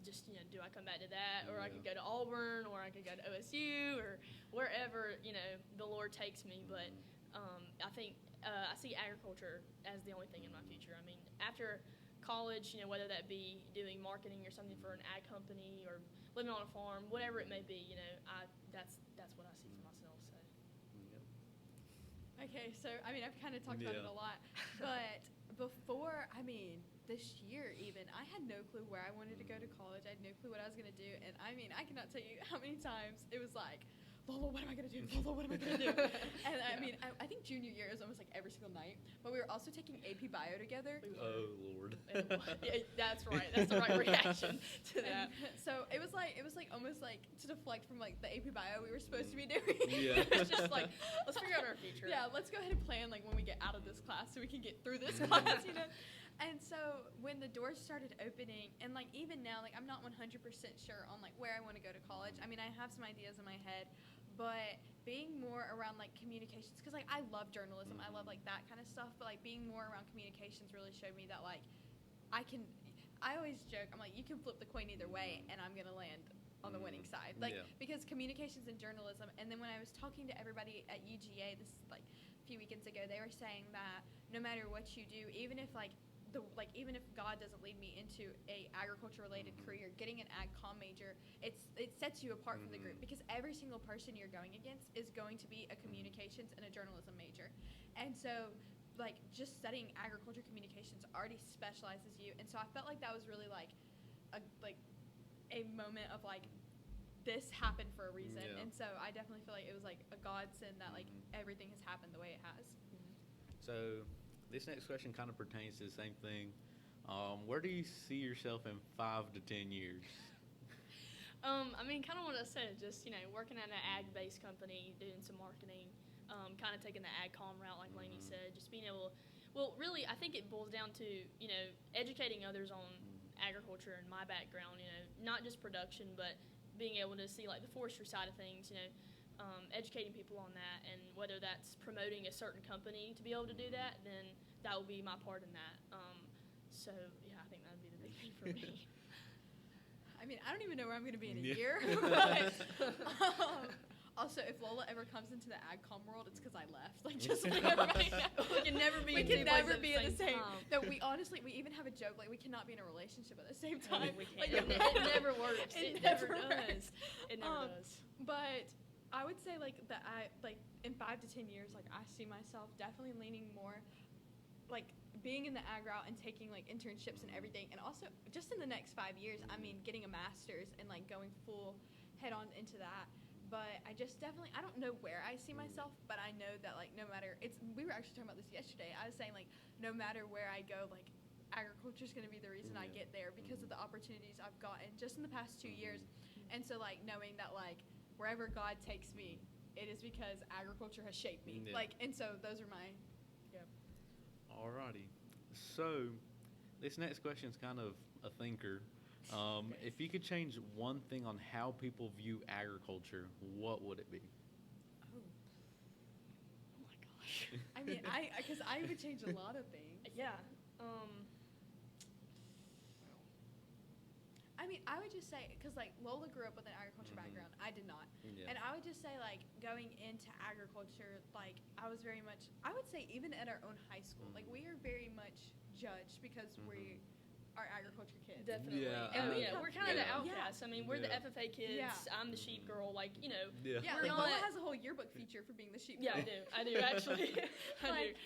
B: just, do I come back to that, or I
A: Yeah.
B: could go to Auburn, or I could go to OSU, or wherever, the Lord takes me. But I think I see agriculture as the only thing in my future. I mean, after college, whether that be doing marketing or something for an ag company or living on a farm, whatever it may be, that's what I see for myself. So.
A: Yep.
C: Okay, so I mean, I've kind of talked about it a lot, but before, this year even, I had no clue where I wanted to go to college. I had no clue what I was gonna do, and I mean, I cannot tell you how many times it was like, Lola, what am I gonna do? Lola, what am I gonna do? And I mean, I think junior year was almost like every single night, but we were also taking AP Bio together.
A: Oh Lord.
B: Yeah, that's right. That's the right reaction to that.
C: And so it was like almost like to deflect from like the AP Bio we were supposed to be doing.
A: Yeah.
B: It's just like, let's figure out our future.
C: Yeah, let's go ahead and plan like when we get out of this class so we can get through this class. And so when the doors started opening, and like even now, like I'm not 100% sure on like where I want to go to college. I mean, I have some ideas in my head, but being more around like communications, because like I love journalism, I love like that kind of stuff, but like being more around communications really showed me that like I always joke, I'm like, you can flip the coin either way, and I'm gonna land on the winning side, like because communications and journalism. And then when I was talking to everybody at UGA this like a few weekends ago, they were saying that no matter what you do, even if even if God doesn't lead me into a agriculture related career, getting an ag comm major, it sets you apart from the group, because every single person you're going against is going to be a communications and a journalism major. And so like just studying agriculture communications already specializes you. And so I felt like that was really like a moment of like, this happened for a reason.
A: Yeah.
C: And so I definitely feel like it was like a godsend that like everything has happened the way it has.
A: So this next question kind of pertains to the same thing. Where do you see yourself in 5 to 10 years?
B: I mean, kind of what I said, just, working at an ag-based company, doing some marketing, kind of taking the ag comm route, like Laney said, just being able, well, really, I think it boils down to, educating others on agriculture and my background, not just production, but being able to see, like, the forestry side of things, educating people on that, and whether that's promoting a certain company to be able to do that, then that will be my part in that. So, yeah, I think that would be the big thing for me.
C: I mean, I don't even know where I'm going to be in a
A: Yeah.
C: year. But, also, if Lola ever comes into the ag comm world, it's because I left. Like, just like right now.
B: We can never be
C: We
B: in
C: can
B: two
C: never
B: places
C: be
B: at
C: in the same.
B: time.
C: No, we honestly, we even have a joke, like, we cannot be in a relationship at the same time.
B: We
C: Like,
B: can't. It never works.
C: It
B: It never
C: never
B: does.
C: works.
B: It never does.
C: But I would say, like, that in 5 to 10 years, like, I see myself definitely leaning more, like, being in the ag route and taking, like, internships and everything. And also, just in the next 5 years, I mean, getting a master's and, like, going full head on into that. But I just definitely, I don't know where I see myself, but I know that, like, no matter, we were actually talking about this yesterday. I was saying, like, no matter where I go, like, agriculture is going to be the reason I get there because of the opportunities I've gotten just in the past 2 years. And so, like, knowing that, like, wherever God takes me, it is because agriculture has shaped me.
A: Yeah.
C: Like, and so those are my,
A: Alrighty. So this next question is kind of a thinker. If you could change one thing on how people view agriculture, what would it be?
B: Oh my gosh.
C: I mean, because I would change a lot of things.
B: Yeah.
C: I mean, I would just say, because, like, Lola grew up with an agriculture background. I did not.
A: Yeah.
C: And I would just say, like, going into agriculture, like, I was very much, I would say even at our own high school, like, we are very much judged because we are agriculture kids.
B: Definitely.
A: Yeah,
B: And
C: I-
B: we're kind of the
A: Yeah.
B: outcasts. I mean, we're the
A: Yeah.
B: FFA kids.
C: Yeah.
B: I'm the sheep girl. Like,
A: Yeah.
C: Yeah,
B: We're
C: like,
B: not-
C: Lola has a whole yearbook feature for being the sheep.
B: Yeah,
C: girl.
B: I do actually. I do.
C: Like,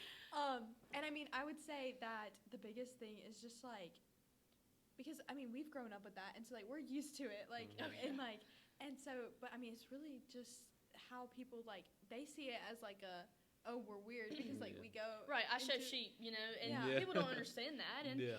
C: and I mean, I would say that the biggest thing is just like, because I mean, we've grown up with that, and so like we're used to it, like, and like, and so, but I mean, it's really just how people like they see it as like oh, we're weird because like we go
B: Right, I show
C: into-
B: sheep, and
C: Yeah.
B: people don't understand that, and
A: Yeah.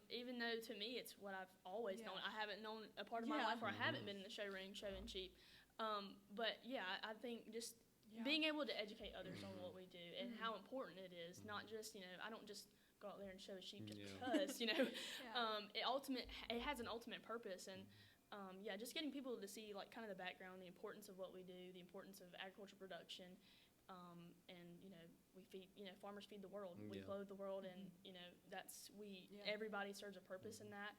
B: even though to me it's what I've always
C: Yeah.
B: known, I haven't known a part of my
C: Yeah.
B: life where I haven't been in the show ring showing sheep. But yeah, I think just
C: Yeah.
B: being able to educate others on what we do and how important it is, not just I don't just go out there and show a sheep just because it has an ultimate purpose, and just getting people to see like kind of the background, the importance of what we do, the importance of agriculture production, and we feed farmers feed the world, we
A: Yeah.
B: clothe the world, and everybody serves a purpose in that.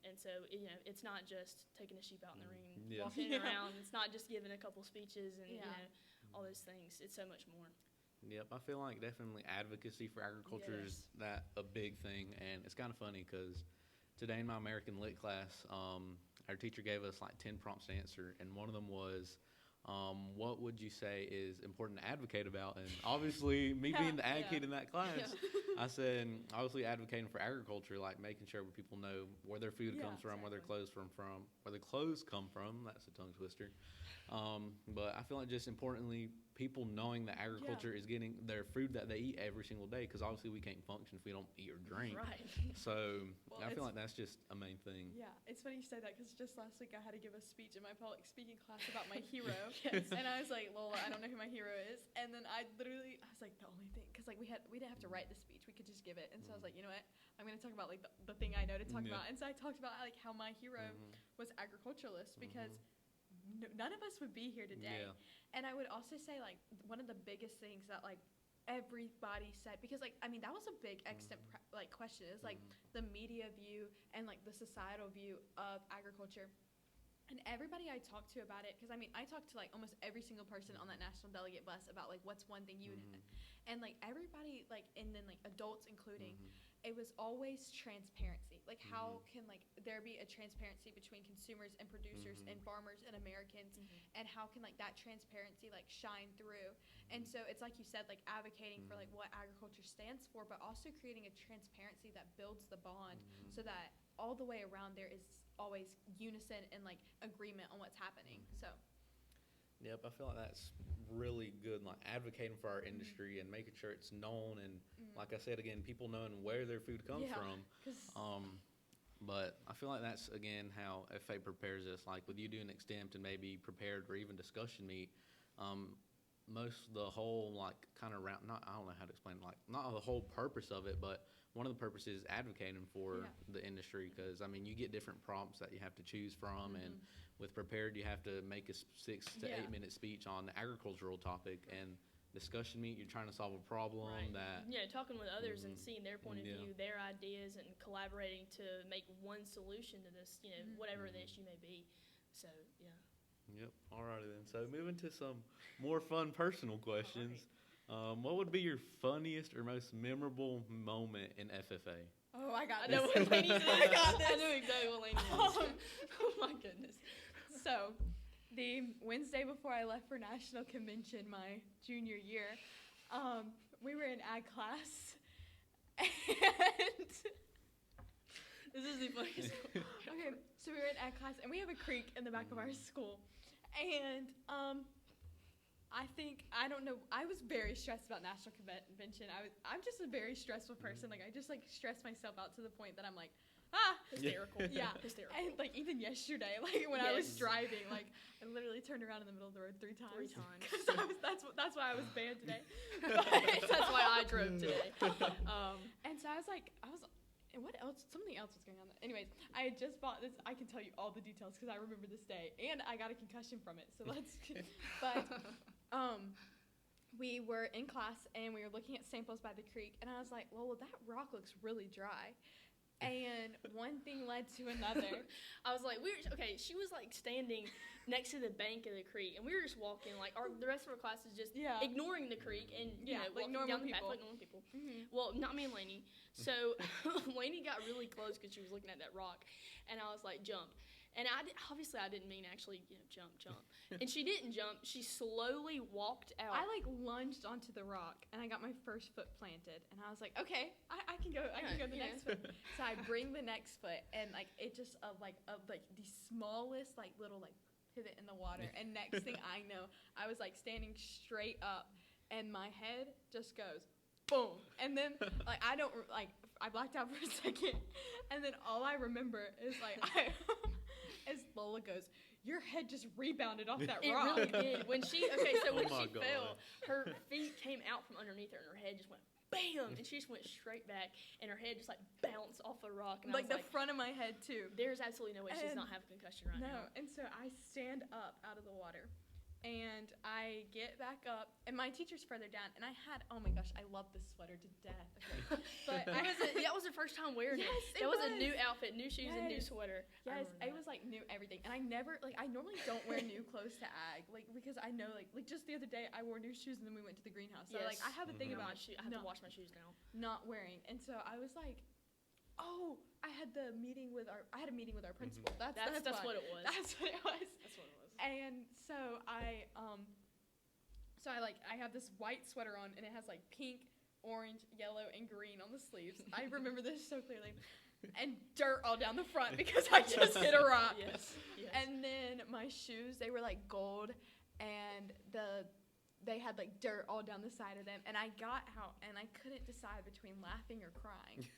B: And so, it's not just taking a sheep out in the ring,
A: Yeah.
B: walking
C: Yeah.
B: around. It's not just giving a couple speeches and,
C: Yeah.
B: all those things. It's so much more.
A: Yep, I feel like definitely advocacy for agriculture is that a big thing, and it's kind of funny because today in my American Lit class, our teacher gave us like 10 prompts to answer, and one of them was, what would you say is important to advocate about? And obviously, me being the advocate in that class, I said, obviously advocating for agriculture, like making sure people know where their food comes from, where their clothes where their clothes come from. That's a tongue twister. But I feel like just importantly, people knowing that agriculture is getting their food that they eat every single day, because obviously we can't function if we don't eat or drink.
B: Right.
A: So
C: Well,
A: I feel like that's just a main thing.
C: Yeah, it's funny you say that because just last week I had to give a speech in my public speaking class about my hero.
B: Yes.
C: And I was like, Lola, I don't know who my hero is. And then I was like, the only thing, because like we didn't have to write the speech, we could just give it. And so I was like, you know what, I'm going to talk about like the thing I know to talk about. And so I talked about like how my hero was agriculturalist, because none of us would be here today.
A: Yeah.
C: And I would also say like one of the biggest things that like everybody said, because like I mean that was a big extent like question, is like the media view and like the societal view of agriculture. And everybody I talked to about it, because I mean I talked to like almost every single person on that national delegate bus about like what's one thing you would and like everybody, like, and then like adults including, it was always transparency. Like how can like there be a transparency between consumers and producers and farmers and Americans, and how can like that transparency like shine through? And so it's like you said, like advocating for like what agriculture stands for, but also creating a transparency that builds the bond, so that all the way around there is always unison and like agreement on what's happening. So
A: Yep, I feel like that's really good, like advocating for our industry and making sure it's known, and like I said again, people knowing where their food comes from.
C: 'cause
A: But I feel like that's again how FA prepares us. Like with you doing extempt and maybe prepared or even discussion meet, most of the whole like kind of round. Not I don't know how to explain it, like not the whole purpose of it, but one of the purposes is advocating for the industry, because I mean you get different prompts that you have to choose from, and with prepared you have to make a 6 to 8 minute speech on the agricultural topic, and discussion meet you're trying to solve a problem that
B: talking with others and seeing their point of view, their ideas, and collaborating to make one solution to this, whatever the issue may be. So
A: Yep. Alrighty then. So moving to some more fun personal questions. What would be your funniest or most memorable moment in FFA?
C: oh, I got
B: I know
C: this.
B: what Laney is.
C: I got this.
B: I know exactly what Laney is. Oh my goodness.
C: So, the Wednesday before I left for national convention my junior year, we were in ag class, and
B: This is the funniest.
C: okay, so we were in ag class, and we have a creek in the back of our school, and I don't know, I was very stressed about national convention. I'm just a very stressful person. Like I just like stress myself out to the point that I'm like,
B: Hysterical.
C: yeah.
B: Hysterical.
C: And like even yesterday, like when I was driving, like I literally turned around in the middle of the road 3 times.
B: 3 times.
C: 'Cause that's why I was banned today.
B: That's why I drove today.
C: And so I was, and what else? Something else was going on. Anyways, I had just bought this. I can tell you all the details because I remember this day, and I got a concussion from it. So let's. But we were in class and we were looking at samples by the creek, and I was like, Lola, that rock looks really dry. And one thing led to another.
B: I was like, she was like standing next to the bank of the creek, and we were just walking, like the rest of our class is just ignoring the creek and
C: like
B: walking
C: normal
B: down the
C: people.
B: path like normal people. Well, not me and Laney. So Laney got really close because she was looking at that rock, and I was like, jump. And obviously I didn't mean actually jump. And she didn't jump. She slowly walked out.
C: I like lunged onto the rock, and I got my first foot planted, and I was like, okay, I can go. I can go the next foot. So I bring the next foot, and like it just like the smallest like little like pivot in the water, and next thing I know, I was like standing straight up, and my head just goes boom, and then like I blacked out for a second, and then all I remember is like as Lola goes, your head just rebounded off that rock.
B: It really did. When she when
A: my
B: she
A: God.
B: fell, her feet came out from underneath her, and her head just went bam, and she just went straight back, and her head just like bounced off a rock. And
C: Like
B: I
C: the
B: was
C: front of my head too.
B: there's absolutely no way she does
C: And-
B: not have a concussion right now.
C: No, and so I stand up out of the water, and I get back up, and my teacher's further down, and I had, oh my gosh, I love this sweater to death. Okay. But
B: That was the first first time wearing it.
C: Yes,
B: That
C: it
B: was a
C: was.
B: new outfit, new shoes, and new
C: Yes.
B: sweater. I
C: Yes,
B: remember
C: it
B: that.
C: was like new everything, and I never I normally don't wear new clothes to ag, like because I know like just the other day I wore new shoes and then we went to the greenhouse. So like I
B: Yes.
C: have a thing
A: Mhm.
C: about
B: I have to wash my shoes now.
C: not wearing, and so I was like, oh, I had a meeting with our principal. That's
B: That's
C: why.
B: what it was.
C: That's what it was.
B: That's what it was.
C: And so I have this white sweater on and it has like pink, orange, yellow, and green on the sleeves. I remember this so clearly. And dirt all down the front because I just hit a rock.
B: Yes.
C: And then my shoes, they were like gold and they had like dirt all down the side of them. And I got out and I couldn't decide between laughing or crying.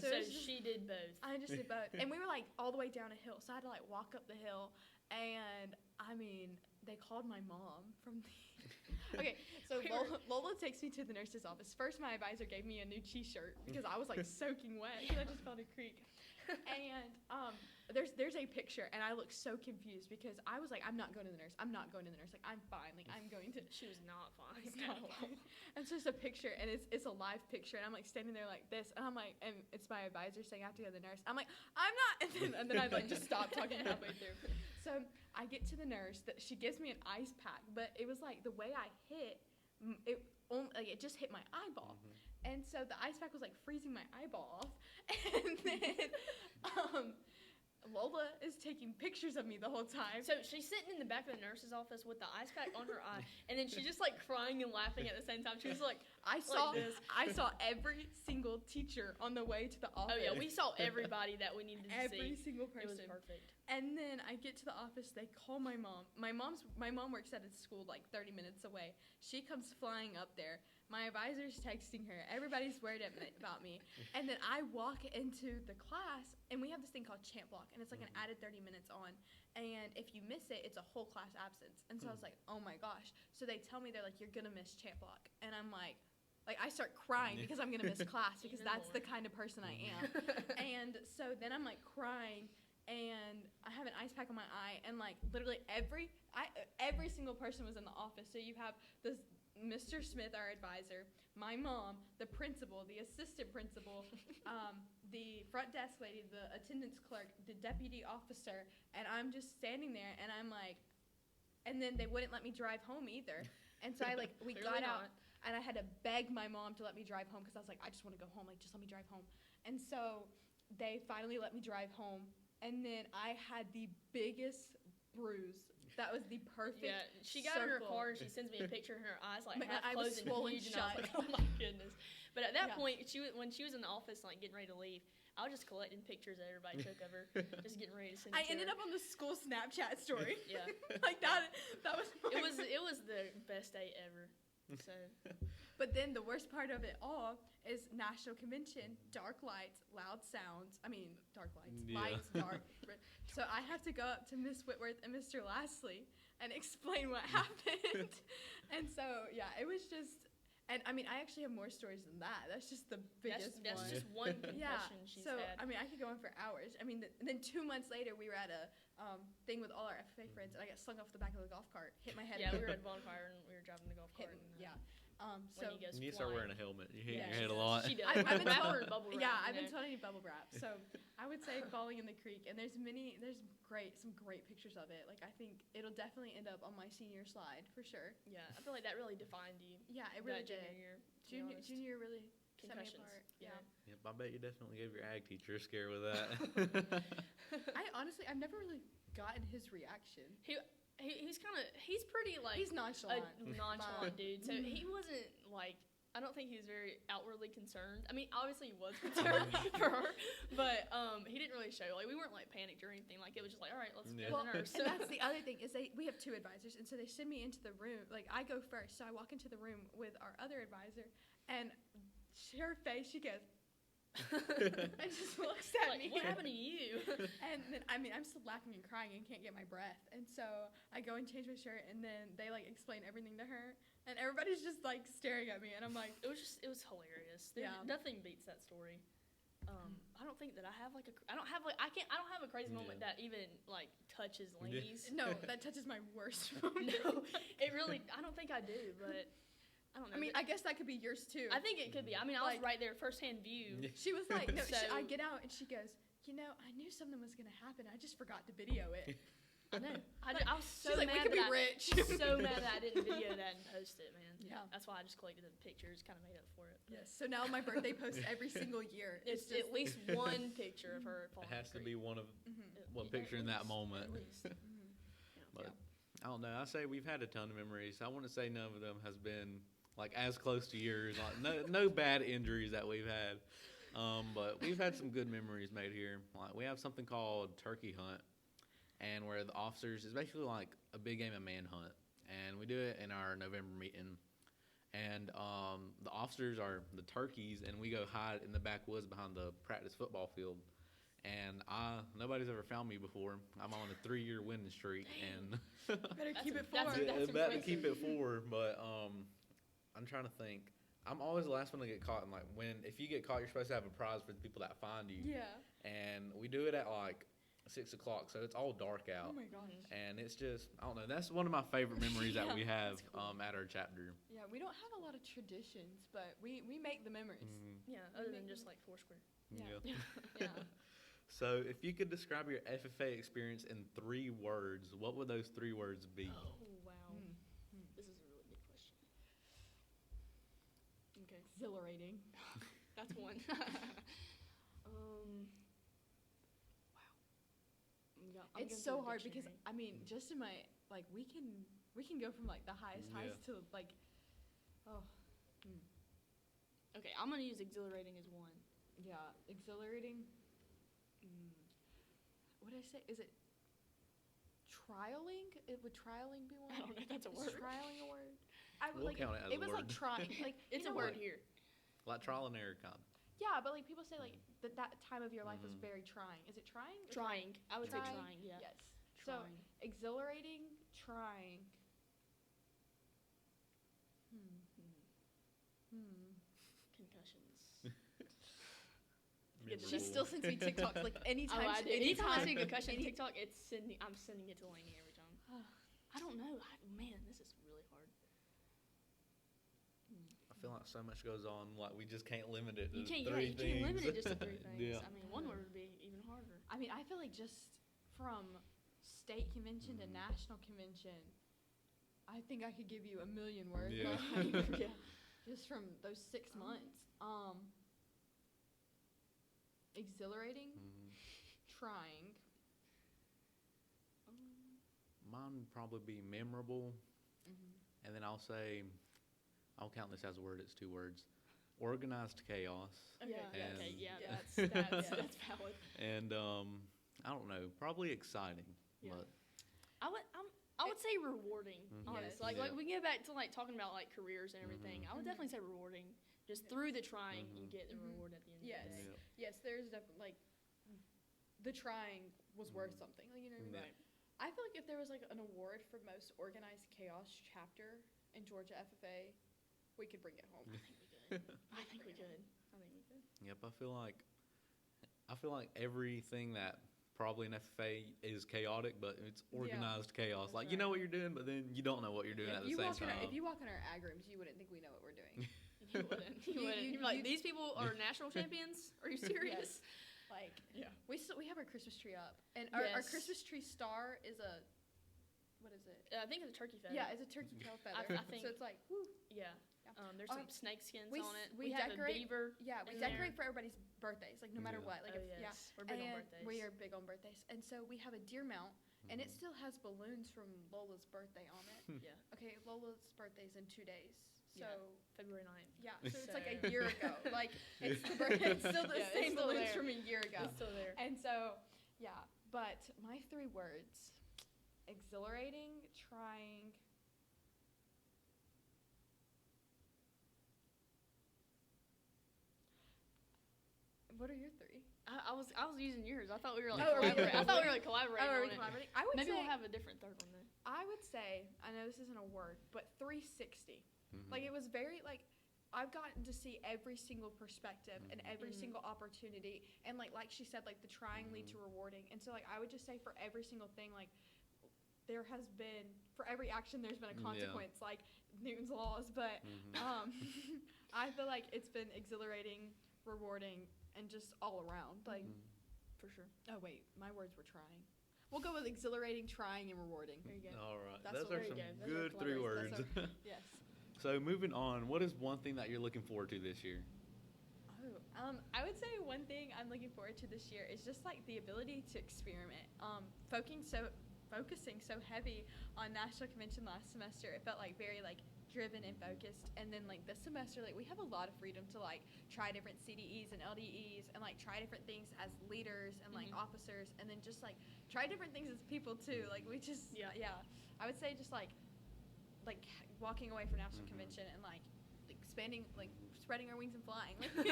B: So
C: it was just-
B: she did both.
C: I just did both. And we were like all the way down a hill. So I had to like walk up the hill. And I mean, they called my mom from the. Okay, so Lola takes me to the nurse's office. First, my advisor gave me a new T-shirt because I was like soaking wet because I just fell in a creek. And there's a picture, and I look so confused because I was like, I'm not going to the nurse. I'm not going to the nurse. Like I'm fine. Like I'm going to.
B: She was not fine.
C: It's not fine. And so it's a picture, and it's a live picture, and I'm like standing there like this, and I'm like, and it's my advisor saying I have to go to the nurse. I'm like, I'm not, and then I like just stop talking halfway through. So I get to the nurse. She gives me an ice pack, but it was like the way I hit, it just hit my eyeball. And so the ice pack was like freezing my eyeball off. And then Lola is taking pictures of me the whole time.
B: So she's sitting in the back of the nurse's office with the ice pack on her eye, and then she's just like crying and laughing at the same time. She was like,
C: I saw every single teacher on the way to the office.
B: "Oh yeah, we saw everybody that we needed to
C: every
B: see.
C: single
B: It
C: person.
B: was perfect."
C: And then I get to the office, they call my mom. My mom works at a school like 30 minutes away. She comes flying up there. My advisor's texting her. Everybody's worried about me. And then I walk into the class, and we have this thing called champ block, and it's like an added 30 minutes on. And if you miss it, it's a whole class absence. And so I was like, oh my gosh. So they tell me, they're like, you're going to miss champ block. And I'm like I start crying because I'm going to miss class because
B: Even
C: that's the
B: more.
C: kind of person I am. And so then I'm like crying. And I have an ice pack on my eye, and like literally every single person was in the office. So you have this Mr. Smith, our advisor, my mom, the principal, the assistant principal, the front desk lady, the attendance clerk, the deputy officer, and I'm just standing there, and I'm like, and then they wouldn't let me drive home either. And so we
B: Clearly
C: got out,
B: not.
C: and I had to beg my mom to let me drive home because I was like, I just want to go home. Like, just let me drive home. And so they finally let me drive home. And then I had the biggest bruise. That was the perfect.
B: Yeah, she got in her
C: circle.
B: car and she sends me a picture of her eyes like
C: My
B: half
C: eye was
B: closed and
C: swollen
B: huge, and I was
C: shut.
B: like, oh my goodness. But at that
C: Yeah.
B: point, when she was in the office like getting ready to leave, I was just collecting pictures that everybody took of her, just getting ready to send.
C: I
B: to
C: ended
B: her.
C: up on the school Snapchat story.
B: Yeah.
C: Like that. That was.
B: It was the best day ever. So
C: But then the worst part of it all is national convention, dark lights, loud sounds. I mean, dark lights,
A: Yeah.
C: lights, dark. So I have to go up to Miss Whitworth and Mr. Lastly and explain what happened. And so yeah, it was just. And I mean, I actually have more stories than that. That's just the biggest
B: that's
C: one.
B: just one
C: Yeah.
B: confession she's
C: So
B: had.
C: I mean, I could go on for hours. I mean, then 2 months later, we were at a thing with all our FFA friends, and I got slung off the back of the golf cart, hit my head.
B: Yeah, we were at bonfire and we were driving the golf cart.
C: Hit,
B: And,
C: yeah.
B: when
C: So
B: he goes
A: You need to start
B: flying.
A: wearing a helmet. You hit
C: Yeah,
A: your
C: she
A: head a
B: does.
A: lot.
B: She does.
C: I've been
B: Wrap
C: told,
B: her in bubble wrap,
C: yeah,
B: you
C: I've been
B: know.
C: told I need bubble wrap. So I would say falling in the creek, and there's some great pictures of it. Like I think it'll definitely end up on my senior slide for sure.
B: Yeah, I feel like that really defined you.
C: Yeah, it really
B: that junior
C: did.
B: year. to be honest.
C: Junior really set me
B: Concussions.
C: apart.
B: Yeah.
A: Yep, I bet you definitely gave your ag teacher a scare with that.
C: I've never really gotten his reaction.
B: He's pretty like
C: He's
B: a
C: nonchalant.
B: nonchalant dude. So he wasn't like, I don't think he was very outwardly concerned. I mean, obviously he was concerned for her, but he didn't really show. Like we weren't like panicked or anything. Like it was just like, all right, let's
A: Yeah.
B: go
C: Well,
B: to the nurse.
C: and that's the other thing is we have 2 advisors, and so they send me into the room. Like I go first, so I walk into the room with our other advisor, and her face, she goes, and just looks at
B: like,
C: me.
B: what happened to you?
C: And then I mean I'm still laughing and crying and can't get my breath, and so I go and change my shirt, and then they like explain everything to her, and everybody's just like staring at me, and I'm like,
B: It was hilarious.
C: Yeah.
B: Nothing beats that story. I don't think that I have like I don't have a crazy moment
A: Yeah.
B: that even like touches Laney's.
C: no, that touches my worst moment.
B: No, it really. I don't think I do, but I don't know.
C: I mean, I guess that could be yours too.
B: I think it could be. I mean, I was
C: Like-
B: right there, firsthand view.
C: She was like, no,
B: So-
C: I get out and she goes, I knew something was going to happen. I just forgot to video it.
B: I know. I was so
C: She's like,
B: mad
C: we could
B: that
C: be rich.
B: so mad that I didn't video that and post it, man.
C: Yeah.
B: That's why I just collected the pictures, kind of made up for it. But
C: Yes. So now my birthday post every single year.
B: It's
C: just,
B: at least one picture of her
A: It
B: falling
A: has to
B: in
A: be
B: the creek.
A: one of
C: Mhm.
A: one
B: At
A: picture in that
B: least,
A: moment.
B: At least.
A: But I don't know. I say we've had a ton of memories. I want to say none of them has been like as close to yours. Like no bad injuries that we've had. But we've had some good memories made here. Like we have something called turkey hunt, and where the officers is basically like a big game of manhunt, and we do it in our November meeting. And the officers are the turkeys, and we go hide in the backwoods behind the practice football field. And nobody's ever found me before. I'm on a 3-year winning streak, and
C: better keep it
B: that's
C: forward.
B: a-
A: about to
B: impressive.
A: keep it forward. But I'm trying to think. I'm always the last one to get caught. And like if you get caught, you're supposed to have a prize for the people that find you.
C: Yeah.
A: And we do it at like 6 o'clock, so it's all dark out.
C: Oh my gosh.
A: And it's just, I don't know, that's one of my favorite memories that
B: Yeah,
A: we have
B: that's cool.
A: at our chapter.
C: Yeah, we don't have a lot of traditions, but we make the memories.
B: Yeah, other than just like Foursquare.
C: Yeah.
A: Yeah.
C: Yeah.
A: So if you could describe your FFA experience in 3 words, what would those 3 words be?
B: Oh, wow.
C: Hmm.
B: This is a really good question. Okay.
C: Exhilarating.
B: That's one. Wow.
C: It's so hard because I mean, just in my we can go from like the highest highs
A: Yeah.
C: to like
B: Okay, I'm gonna use exhilarating as one.
C: exhilarating. What did I say? Is it trialing? Would trialing be one?
B: I don't know if that's a
C: Is
B: word.
C: trialing a word?
A: We'll count it as
C: it
A: a
C: was like
A: word.
C: trying. Like
B: It's
C: you
B: a
C: know,
B: word
C: like-
B: here.
A: Like trial and error kind.
C: Yeah, but like people say like that time of your life was
A: Mhm.
C: very trying. Is it trying? Or
B: Trying. I would say
C: Trying.
B: trying, yeah.
C: Yes.
B: Trying.
C: So exhilarating, trying.
B: Concussions.
C: She
B: Memorable.
C: still sends me TikToks like anytime.
B: Oh, I do. Anytime I see a
C: anytime-
B: concussion TikTok, I'm sending it to Laney every time. I don't know. Man, this is really hard.
A: I feel like so much goes on, like we just can't limit it to
B: You can't,
A: 3
B: you
A: things.
B: can't limit it just to 3 things.
A: Yeah.
B: I mean, one word would be even harder.
C: I mean, I feel like just from state convention to national convention, I think I could give you a million words.
A: Yeah.
C: Like,
B: Yeah.
C: just from those 6 months. Exhilarating,
A: Mhm.
C: trying.
A: Mine would probably be memorable, and then I'll count this as a word. It's 2 words. Organized chaos.
B: Okay,
C: Yeah.
B: okay, yeah,
C: Yes.
B: that's
C: Yeah.
B: that's valid.
A: And I don't know, probably exciting.
B: Yeah.
A: But
B: I would say rewarding,
A: Mhm.
B: honestly.
C: Yes.
B: Like
A: Yeah.
B: we get back to like talking about like careers and everything.
A: Mhm.
B: I would definitely say rewarding. Just through the trying, you
A: Mhm.
B: get the
C: Mhm.
B: reward at the end
C: Yes.
B: of the day.
C: Yes, there's definitely like the trying was worth something. Like, you know what I mean?
A: Yeah.
B: Right.
C: I feel like if there was like an award for most organized chaos chapter in Georgia FFA, we could bring it home.
B: I think we could. I think we could.
A: Yep, I feel like everything that probably in FFA is chaotic, but it's organized chaos.
C: That's
A: Like you know
C: right.
A: what you're doing, but then you don't know what you're doing
C: Yeah,
A: at
C: if
A: the
C: you
A: same
C: walk in
A: time.
C: our, if you walk in our ag rooms, you wouldn't think we know what we're doing.
B: You wouldn't. You wouldn't. You'd be like, these people are national champions? Are you serious?
C: Like,
B: Yeah.
C: we have our Christmas tree up, and our
B: Yes.
C: Christmas tree star is a, what is it?
B: I think it's a turkey feather.
C: Yeah, it's a turkey tail feather.
B: I think-
C: so. It's like, woo.
B: Yeah.
C: Yeah.
B: There's some snake skins
C: we
B: on
C: s-
B: it.
C: we
B: We have
C: decorate-
B: a beaver.
C: Yeah, we
B: in
C: decorate
B: there.
C: for everybody's birthdays, like no matter
A: Yeah.
C: what. Like,
B: Oh,
C: if,
B: yes. We're big on birthdays.
C: we are big on birthdays, and so we have a deer mount, and it still has balloons from Lola's birthday on it.
B: Yeah.
C: Okay, Lola's birthday's in 2 days, so
B: Yeah. February 9th.
C: yeah, so it's like a
B: So-
C: year ago. Like it's it's still the
B: Yeah, it's
C: same
B: still
C: balloons
B: there.
C: from a year ago.
B: It's still there.
C: And so, yeah, but my 3 words: exhilarating, trying. What are your 3?
B: I was using yours. I thought we were like
C: Oh, are we-
B: collaborating. I thought we were like collaborating.
C: Oh, are we
B: on it.
C: collaborating? I would
B: Maybe
C: say
B: we'll have a different third one then.
C: I would say, I know this isn't a word, but 360.
A: Mhm.
C: Like, it was very, like, I've gotten to see every single perspective and every
B: Mhm.
C: single opportunity. And, like she said, like, the trying lead to rewarding. And so, like, I would just say for every single thing, like, there has been, for every action, there's been a
A: Yeah.
C: consequence, like Newton's laws. But I feel like it's been exhilarating, rewarding, and just all around. Like,
B: For sure.
C: oh wait, my words were trying. We'll go with exhilarating, trying, and rewarding.
B: There you go.
A: All right.
C: That's
A: Those
C: what-
A: are
B: there you
A: some
B: go. Those are
A: good three words.
B: collaborations.
C: Yes.
A: So moving on, what is one thing that you're looking forward to this year?
C: Oh, I would say one thing I'm looking forward to this year is just like the ability to experiment. Focusing so heavy on national convention last semester, it felt like very like driven and focused. And then like this semester, like we have a lot of freedom to like try different CDEs and LDEs and like try different things as leaders and like officers, and then just like try different things as people too. Like we just yeah. I would say just like walking away from national convention and like expanding, like spreading our wings and flying, like,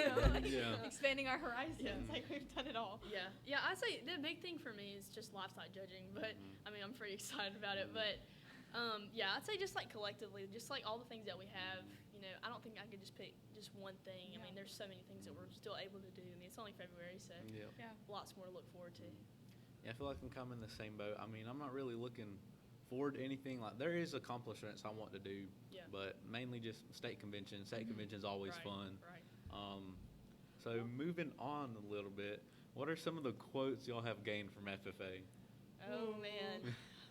C: you know, like expanding our horizons. Like we've done it all.
B: Yeah. I'd say the big thing for me is just livestock judging, but I mean, I'm pretty excited about it. But I'd say just like collectively, just like all the things that we have, you know, I don't think I could just pick just one thing. I mean, there's so many things that we're still able to do. I mean, it's only February, so lots more to look forward to.
A: Yeah, I feel like I'm kind of in the same boat. I mean, I'm not really looking forward to anything. Like, there is accomplishments I want to do, but mainly just state convention. State convention's always fun.
B: Right.
A: So moving on a little bit, what are some of the quotes y'all have gained from FFA?
B: Oh man,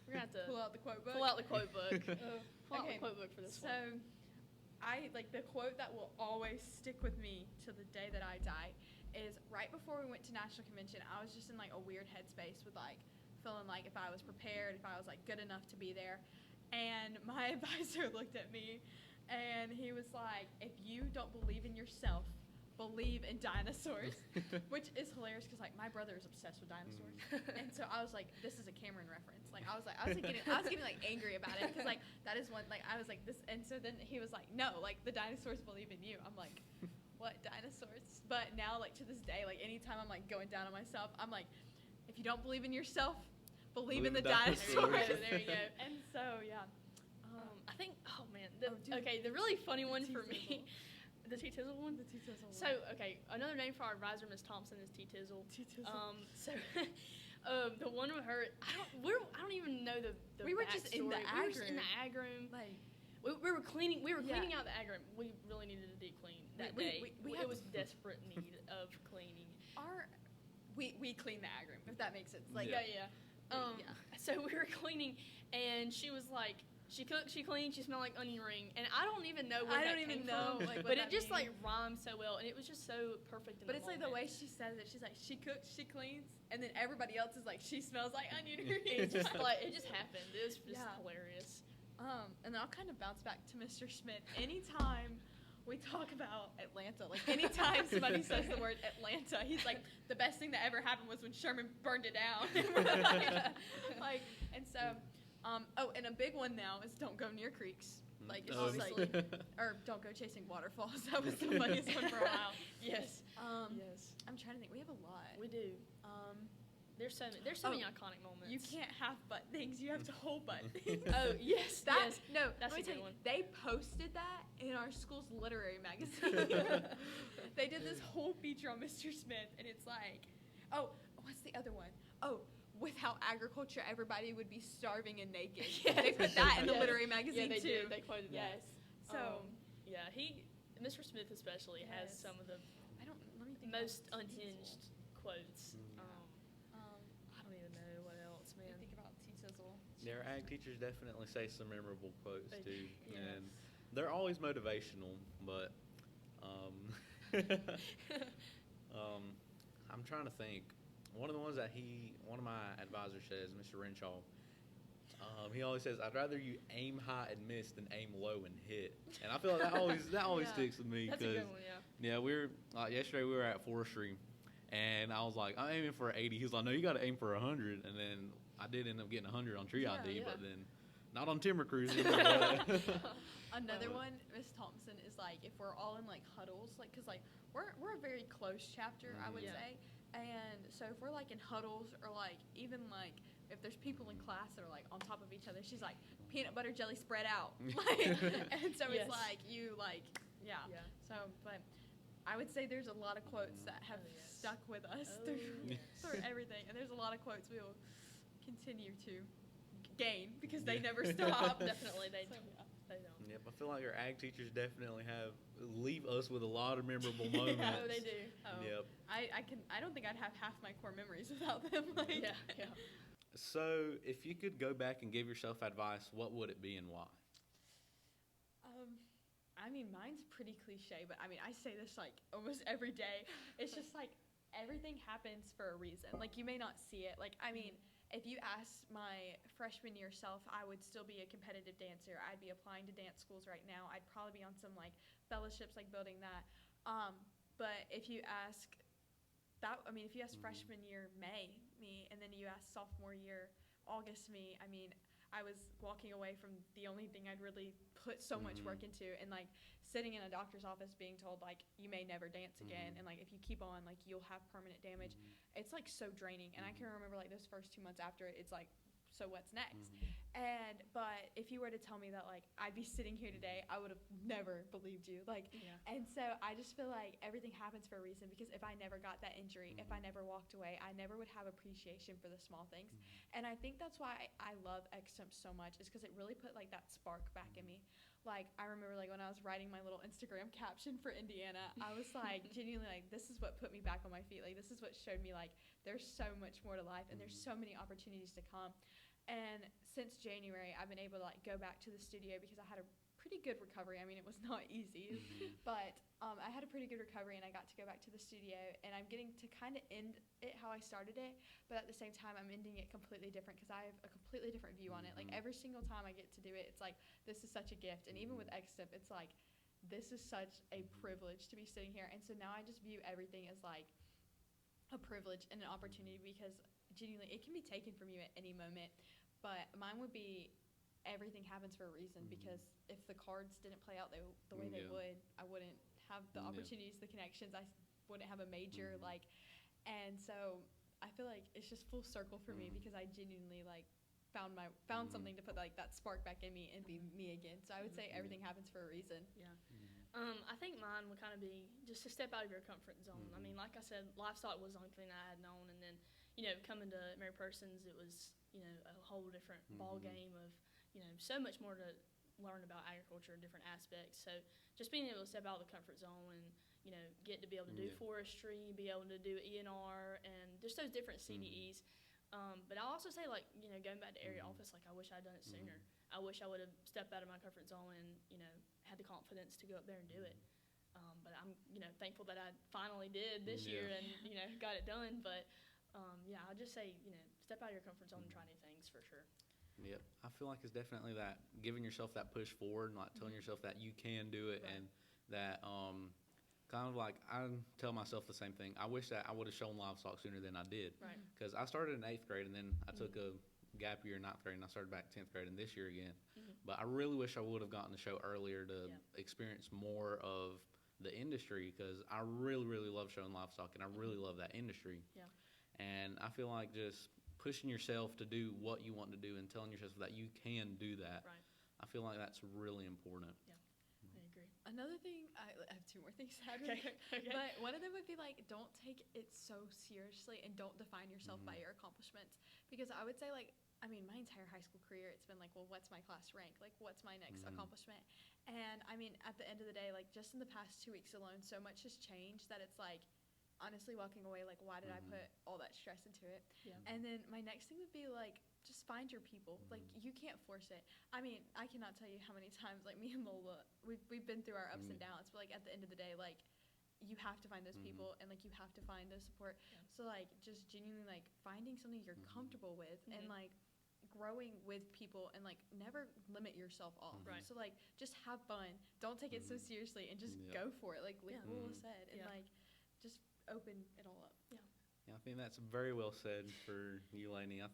B: we're gonna have to
C: Pull out the quote book.
B: pull out the quote book. Pull out
C: Okay,
B: the quote book for this
C: So,
B: one.
C: I like the quote that will always stick with me to the day that I die is right before we went to national convention. I was just in like a weird headspace with like feeling like if I was prepared, if I was like good enough to be there. And my advisor looked at me and he was like, if you don't believe in yourself, believe in dinosaurs. Which is hilarious because like my brother is obsessed with dinosaurs. And so I was like, this is a Cameron reference. Like I was getting like angry about it because like that is one, like I was like this. And so then he was like, no, like the dinosaurs believe in you. I'm like, what dinosaurs? But now like to this day, like anytime I'm like going down on myself, I'm like, if you don't believe in yourself, believe in the dinosaurs.
B: There you go.
C: And so yeah.
B: I think. Oh man.
C: dude,
B: The really funny one for
C: T-Tizzle.
B: me. The T-Tizzle one.
C: The T-Tizzle one.
B: So okay, another name for our advisor, Ms. Thompson, is T-Tizzle.
C: T-Tizzle.
B: So the one with her, I don't even know the
C: We were just in the
B: backstory. We were
C: ag
B: just in the
C: room.
B: ag room.
C: Like
B: We were cleaning. We were
C: Yeah.
B: cleaning out the ag room. We really needed a deep clean that day.
C: we
B: It
C: have-
B: was desperate need of cleaning.
C: we clean the ag room, if that makes sense. Like
B: Yeah. So we were cleaning, and she was like, she cooked, she cleaned, she smelled like onion ring, and I don't even know where
C: I
B: that
C: don't even
B: came
C: know,
B: from,
C: like, what
B: but
C: that
B: it just like
C: means.
B: rhymed so well, and it was just so perfect.
C: But it's like the way she says it. She's like, she cooks, she cleans, and then everybody else is like, she smells like onion
B: it
C: rings.
B: just like it just happened. It was just
C: Yeah.
B: hilarious.
C: And then I'll kind of bounce back to Mr. Schmidt. Anytime we talk about Atlanta, like anytime somebody says the word Atlanta, he's like, the best thing that ever happened was when Sherman burned it down. like, and so, and a big one now is don't go near creeks. Like, it's just like, or don't go chasing waterfalls. That was the funniest one for a while.
B: Yes.
C: Yes. I'm trying to think. We have a lot.
B: We do. There's so many iconic moments.
C: You can't have butt things. You have to hold butt things.
B: Oh yes, yes.
C: No,
B: That's
C: let me
B: a
C: tell
B: good
C: you,
B: one.
C: they posted that in our school's literary magazine. They did this whole feature on Mr. Smith, and it's like, oh, what's the other one? Oh, without agriculture, everybody would be starving and naked.
B: Yes.
C: They put that in the
B: Yes.
C: literary magazine
B: Yeah, they
C: too.
B: did. They quoted
C: Yes.
B: that.
C: So
B: Mr. Smith especially has
C: Yes.
B: some of the
C: I don't. Let me think.
B: most
C: about
B: unhinged quotes. I don't even know what else,
C: Let me
B: man.
C: think about T-Sizzle.
A: Their ag teachers definitely say some memorable quotes
B: They
A: too,
B: do,
A: and they're always motivational. But I'm trying to think. One of the ones that one of my advisors says, Mr. Renshaw. He always says, "I'd rather you aim high and miss than aim low and hit." And I feel like that always
C: Yeah.
A: sticks with me
B: That's a
A: because
B: good one, yeah.
A: we were yesterday we were at forestry, and I was like, I'm aiming for 80. He's like, no, you got to aim for 100. And then I did end up getting 100 on tree ID,
B: yeah.
A: but then not on timber cruising. but-
C: Another one, Miss Thompson, is like if we're all in like huddles, like because like we're a very close chapter, I would
B: Yeah.
C: say, and so if we're like in huddles or like even like if there's people in class that are like on top of each other, she's like peanut butter jelly spread out, like, and so
B: Yes.
C: it's like you like yeah.
B: Yeah.
C: So, but I would say there's a lot of quotes that have
B: Oh, yes.
C: stuck with us
B: Oh,
C: through
B: yes.
C: through everything, and there's a lot of quotes we will continue to gain because they never stop.
B: Definitely, they
C: So,
B: don't.
C: yeah.
B: They don't.
A: Yep, I feel like our ag teachers definitely leave us with a lot of memorable moments.
B: Oh, they do.
C: Oh,
A: Yep.
C: I don't think I'd have half my core memories without them. Like,
B: Yeah, yeah.
A: So, if you could go back and give yourself advice, what would it be and why?
C: I mean, mine's pretty cliche, but I mean, I say this like almost every day. It's just like everything happens for a reason. Like, you may not see it. Like, I mean, if you ask my freshman year self, I would still be a competitive dancer. I'd be applying to dance schools right now. I'd probably be on some like fellowships, like building that. But if you ask if you ask freshman year May me, and then you ask sophomore year August me, I mean, I was walking away from the only thing I'd really put so much work into, and like sitting in a doctor's office being told like you may never dance again, and like if you keep on, like you'll have permanent damage. It's like so draining, and I can remember like those first 2 months after it, it's like, so what's next? But if you were to tell me that like I'd be sitting here today, I would have never believed you. Like, and so I just feel like everything happens for a reason, because if I never got that injury, if I never walked away, I never would have appreciation for the small things. And I think that's why I love Extemp so much, is because it really put like that spark back in me. Like, I remember like when I was writing my little Instagram caption for Indiana, I was like genuinely like, this is what put me back on my feet. Like, this is what showed me like there's so much more to life, and there's so many opportunities to come. And since January, I've been able to like go back to the studio because I had a pretty good recovery. I mean, it was not easy, but I had a pretty good recovery, and I got to go back to the studio, and I'm getting to kind of end it how I started it, but at the same time, I'm ending it completely different because I have a completely different view on it. Like, every single time I get to do it, it's like, this is such a gift. And even with Extemp, it's like, this is such a privilege to be sitting here. And so now I just view everything as like a privilege and an opportunity, because genuinely it can be taken from you at any moment. But mine would be everything happens for a reason, because if the cards didn't play out the way they would, I wouldn't have the opportunities, the connections. I wouldn't have a major, like, and so I feel like it's just full circle for me, because I genuinely like found something to put like that spark back in me and be me again. So I would say everything happens for a reason.
B: Yeah. I think mine would kind of be just to step out of your comfort zone. I mean, like I said, livestock was the only thing I had known, and then, coming to Mary Persons, it was, a whole different ball game of, so much more to learn about agriculture and different aspects. So just being able to step out of the comfort zone and, get to be able to do forestry, be able to do ENR, and just those different CDEs. But I'll also say, like, going back to area office, like, I wish I'd done it sooner. I wish I would have stepped out of my comfort zone and, had the confidence to go up there and do it. But I'm, thankful that I finally did this year and, got it done. But, I'll just say, step out of your comfort zone and try new things for sure.
A: Yep, I feel like it's definitely that giving yourself that push forward, not telling yourself that you can do it, and that kind of like I tell myself the same thing. I wish that I would have shown livestock sooner than I did,
B: Right.
A: because I started in 8th grade, and then I took a gap year in 9th grade, and I started back 10th grade, and this year again. But I really wish I would have gotten the show earlier to experience more of the industry, because I really, really love showing livestock, and I really love that industry.
B: Yeah.
A: And I feel like just pushing yourself to do what you want to do and telling yourself that you can do that,
B: Right.
A: I feel like that's really important.
B: Yeah, I agree.
C: Another thing, I have 2 more things to add.
B: Okay.
C: But one of them would be like, don't take it so seriously, and don't define yourself by your accomplishments. Because I would say, like, I mean, my entire high school career, it's been like, well, what's my class rank? Like, what's my next accomplishment? And I mean, at the end of the day, like, just in the past 2 weeks alone, so much has changed that it's like, honestly, walking away, like, why did I put all that stress into it?
B: Yeah.
C: And then my next thing would be like, just find your people. Like, you can't force it. I mean, I cannot tell you how many times, like, me and Lola, we've been through our ups and downs, but like at the end of the day, like, you have to find those people, and like you have to find those support. So like, just genuinely like finding something you're comfortable with, and like growing with people, and like never limit yourself off.
B: Right.
C: So like, just have fun. Don't take it so seriously, and just go for it. Like Lola said, and like just open it all up.
B: Yeah.
A: Yeah, I think that's very well said for you, Laney.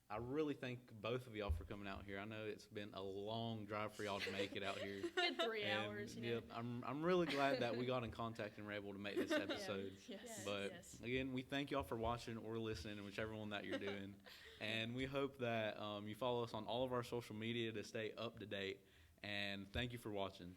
A: I really thank both of y'all for coming out here. I know it's been a long drive for y'all to make it out here.
B: Good 3 hours,
A: Yep, I'm really glad that we got in contact and were able to make this episode.
B: Yes.
A: But again, we thank y'all for watching or listening, whichever one that you're doing. And we hope that you follow us on all of our social media to stay up to date. And thank you for watching.